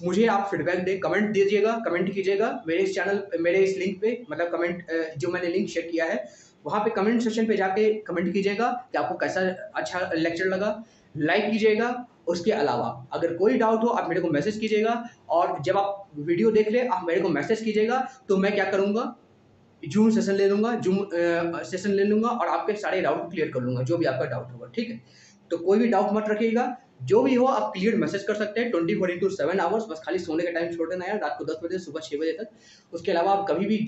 मुझे आप फीडबैक दे, कमेंट दीजिएगा, कमेंट कीजिएगा मेरे इस चैनल, मेरे इस लिंक पे, मतलब कमेंट जो मैंने लिंक शेयर किया है वहाँ पे कमेंट सेक्शन पे जाके कमेंट कीजिएगा कि आपको कैसा अच्छा लेक्चर लगा, लाइक कीजिएगा। उसके अलावा अगर कोई डाउट हो आप मेरे को मैसेज कीजिएगा, और जब आप वीडियो देख ले आप मेरे को मैसेज कीजिएगा, तो मैं क्या करूँगा, जूम सेशन ले लूँगा, सेशन ले लूँगा और आपके सारे डाउट क्लियर कर लूँगा, जो भी आपका डाउट होगा, ठीक है। तो कोई भी डाउट मत रखिएगा, जो भी हो आप क्लियर मैसेज कर सकते हैं 24/7 आवर्स, बस खाली सोने का टाइम छोड़ देना यार, रात को 10 बजे, सुबह 6 बजे तक। उसके अलावा आप कभी भी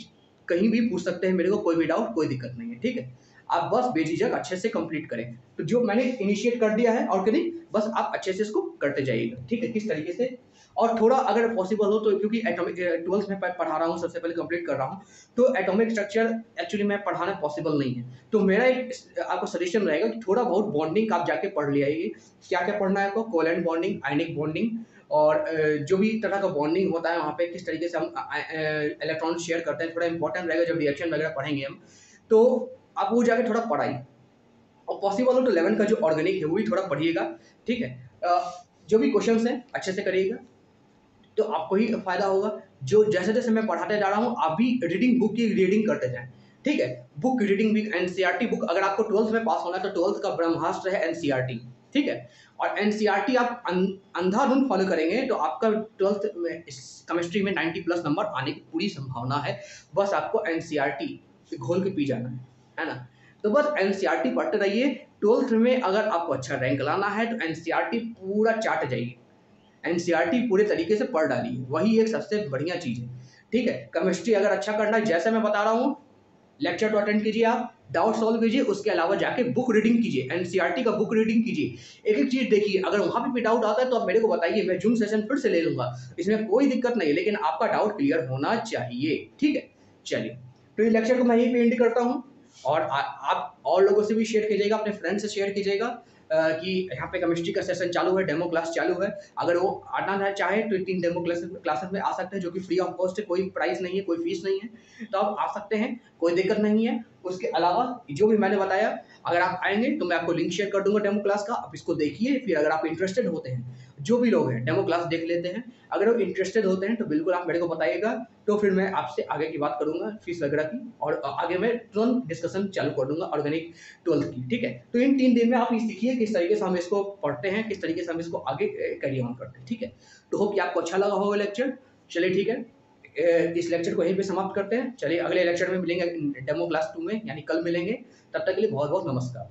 कहीं भी पूछ सकते हैं मेरे को, कोई भी डाउट, कोई दिक्कत नहीं है, ठीक है। आप बस बेझिझक अच्छे से कंप्लीट करें। तो जो मैंने इनिशिएट कर दिया है ऑर्गेनिक, बस आप अच्छे से इसको करते जाइएगा, ठीक है, किस तरीके से। और थोड़ा अगर पॉसिबल हो तो, क्योंकि एटॉमिक 12th में पढ़ा रहा हूँ, सबसे पहले कंप्लीट कर रहा हूँ, तो एटॉमिक स्ट्रक्चर एक्चुअली मैं पढ़ाना पॉसिबल नहीं है। तो मेरा एक आपको सजेशन रहेगा कि थोड़ा बहुत बॉन्डिंग आप जाके पढ़ ले आइए। क्या क्या पढ़ना है आपको, कोवेलेंट बॉन्डिंग, आयनिक बॉन्डिंग, और जो भी तरह का बॉन्डिंग होता है वहाँ पे किस तरीके से हम इलेक्ट्रॉन शेयर करते हैं, थोड़ा इंपॉर्टेंट रहेगा। जब रिएक्शन वगैरह पढ़ेंगे हम, तो आप वो जाके थोड़ा पढ़ाइए। और पॉसिबल हो तो 11 का जो ऑर्गेनिक है वो भी थोड़ा पढ़िएगा, ठीक है। जो भी क्वेश्चंस हैं अच्छे से करिएगा, तो आपको ही फायदा होगा। जो जैसे जैसे मैं पढ़ाते जा रहा हूँ, आप भी रीडिंग, बुक की रीडिंग करते जाएं, ठीक है। बुक रीडिंग भी, एनसीईआरटी बुक, अगर आपको 12th में पास होना है तो 12th का ब्रह्मास्त्र है एनसीईआरटी, ठीक है। और एनसीईआरटी आप अंधाधुंध फॉलो करेंगे तो आपका 12th में केमिस्ट्री में 90+ नंबर आने की पूरी संभावना है। बस आपको एनसीईआरटी घोल के पी जाना है ना। तो बस एनसीईआरटी पढ़ते रहिए। 12th में अगर आपको अच्छा रैंक लाना है तो एनसीईआरटी पूरा चाट जाइए, एनसीईआरटी पूरे तरीके से पढ़ डालिए, वही एक सबसे बढ़िया चीज़ है, ठीक है। केमिस्ट्री अगर अच्छा करना है, जैसे मैं बता रहा हूँ, लेक्चर तो अटेंड कीजिए, आप डाउट सॉल्व कीजिए, उसके अलावा जाके बुक रीडिंग कीजिए, एनसीईआरटी का बुक रीडिंग कीजिए, एक एक चीज़ देखिए। अगर वहाँ पे भी डाउट आता है तो आप मेरे को बताइए, मैं जूम सेशन फिर से ले लूँगा, इसमें कोई दिक्कत नहीं है, लेकिन आपका डाउट क्लियर होना चाहिए, ठीक है। चलिए, तो इस लेक्चर को मैं यहीं पे एंड करता हूँ, और आप और लोगों से भी शेयर कीजिएगा, अपने फ्रेंड से शेयर कीजिएगा, कि यहाँ पे केमिस्ट्री का सेशन चालू है, डेमो क्लास चालू है। अगर वो आना चाहे तो 3 डेमो क्लासेस में आ सकते हैं, जो कि फ्री ऑफ कॉस्ट है, कोई प्राइस नहीं है, कोई फीस नहीं है, तो आप आ सकते हैं, कोई दिक्कत नहीं है। उसके अलावा जो भी मैंने बताया, अगर आप आएंगे तो मैं आपको लिंक शेयर कर दूंगा डेमो क्लास का, आप इसको देखिए। फिर अगर आप इंटरेस्टेड होते हैं, जो भी लोग हैं डेमो क्लास देख लेते हैं, अगर वो इंटरेस्टेड होते हैं तो बिल्कुल आप मेरे को बताइएगा, तो फिर मैं आपसे आगे की बात करूंगा फीस वगैरह की, और आगे मैं तुरंत डिस्कशन चालू कर दूंगा ऑर्गेनिक 12th की। ठीक है, तो इन 3 दिन में आप ये सीखिए किस तरीके से हम इसको पढ़ते हैं, किस तरीके से हम इसको आगे कैरी ऑन करते हैं। ठीक है, तो होप कि आपको अच्छा लगा होगा लेक्चर। चलिए ठीक है, इस लेक्चर को यहीं पे समाप्त करते हैं। चलिए अगले लेक्चर में मिलेंगे डेमो क्लास 2 में, यानी कल मिलेंगे। तब तक के लिए बहुत बहुत नमस्कार।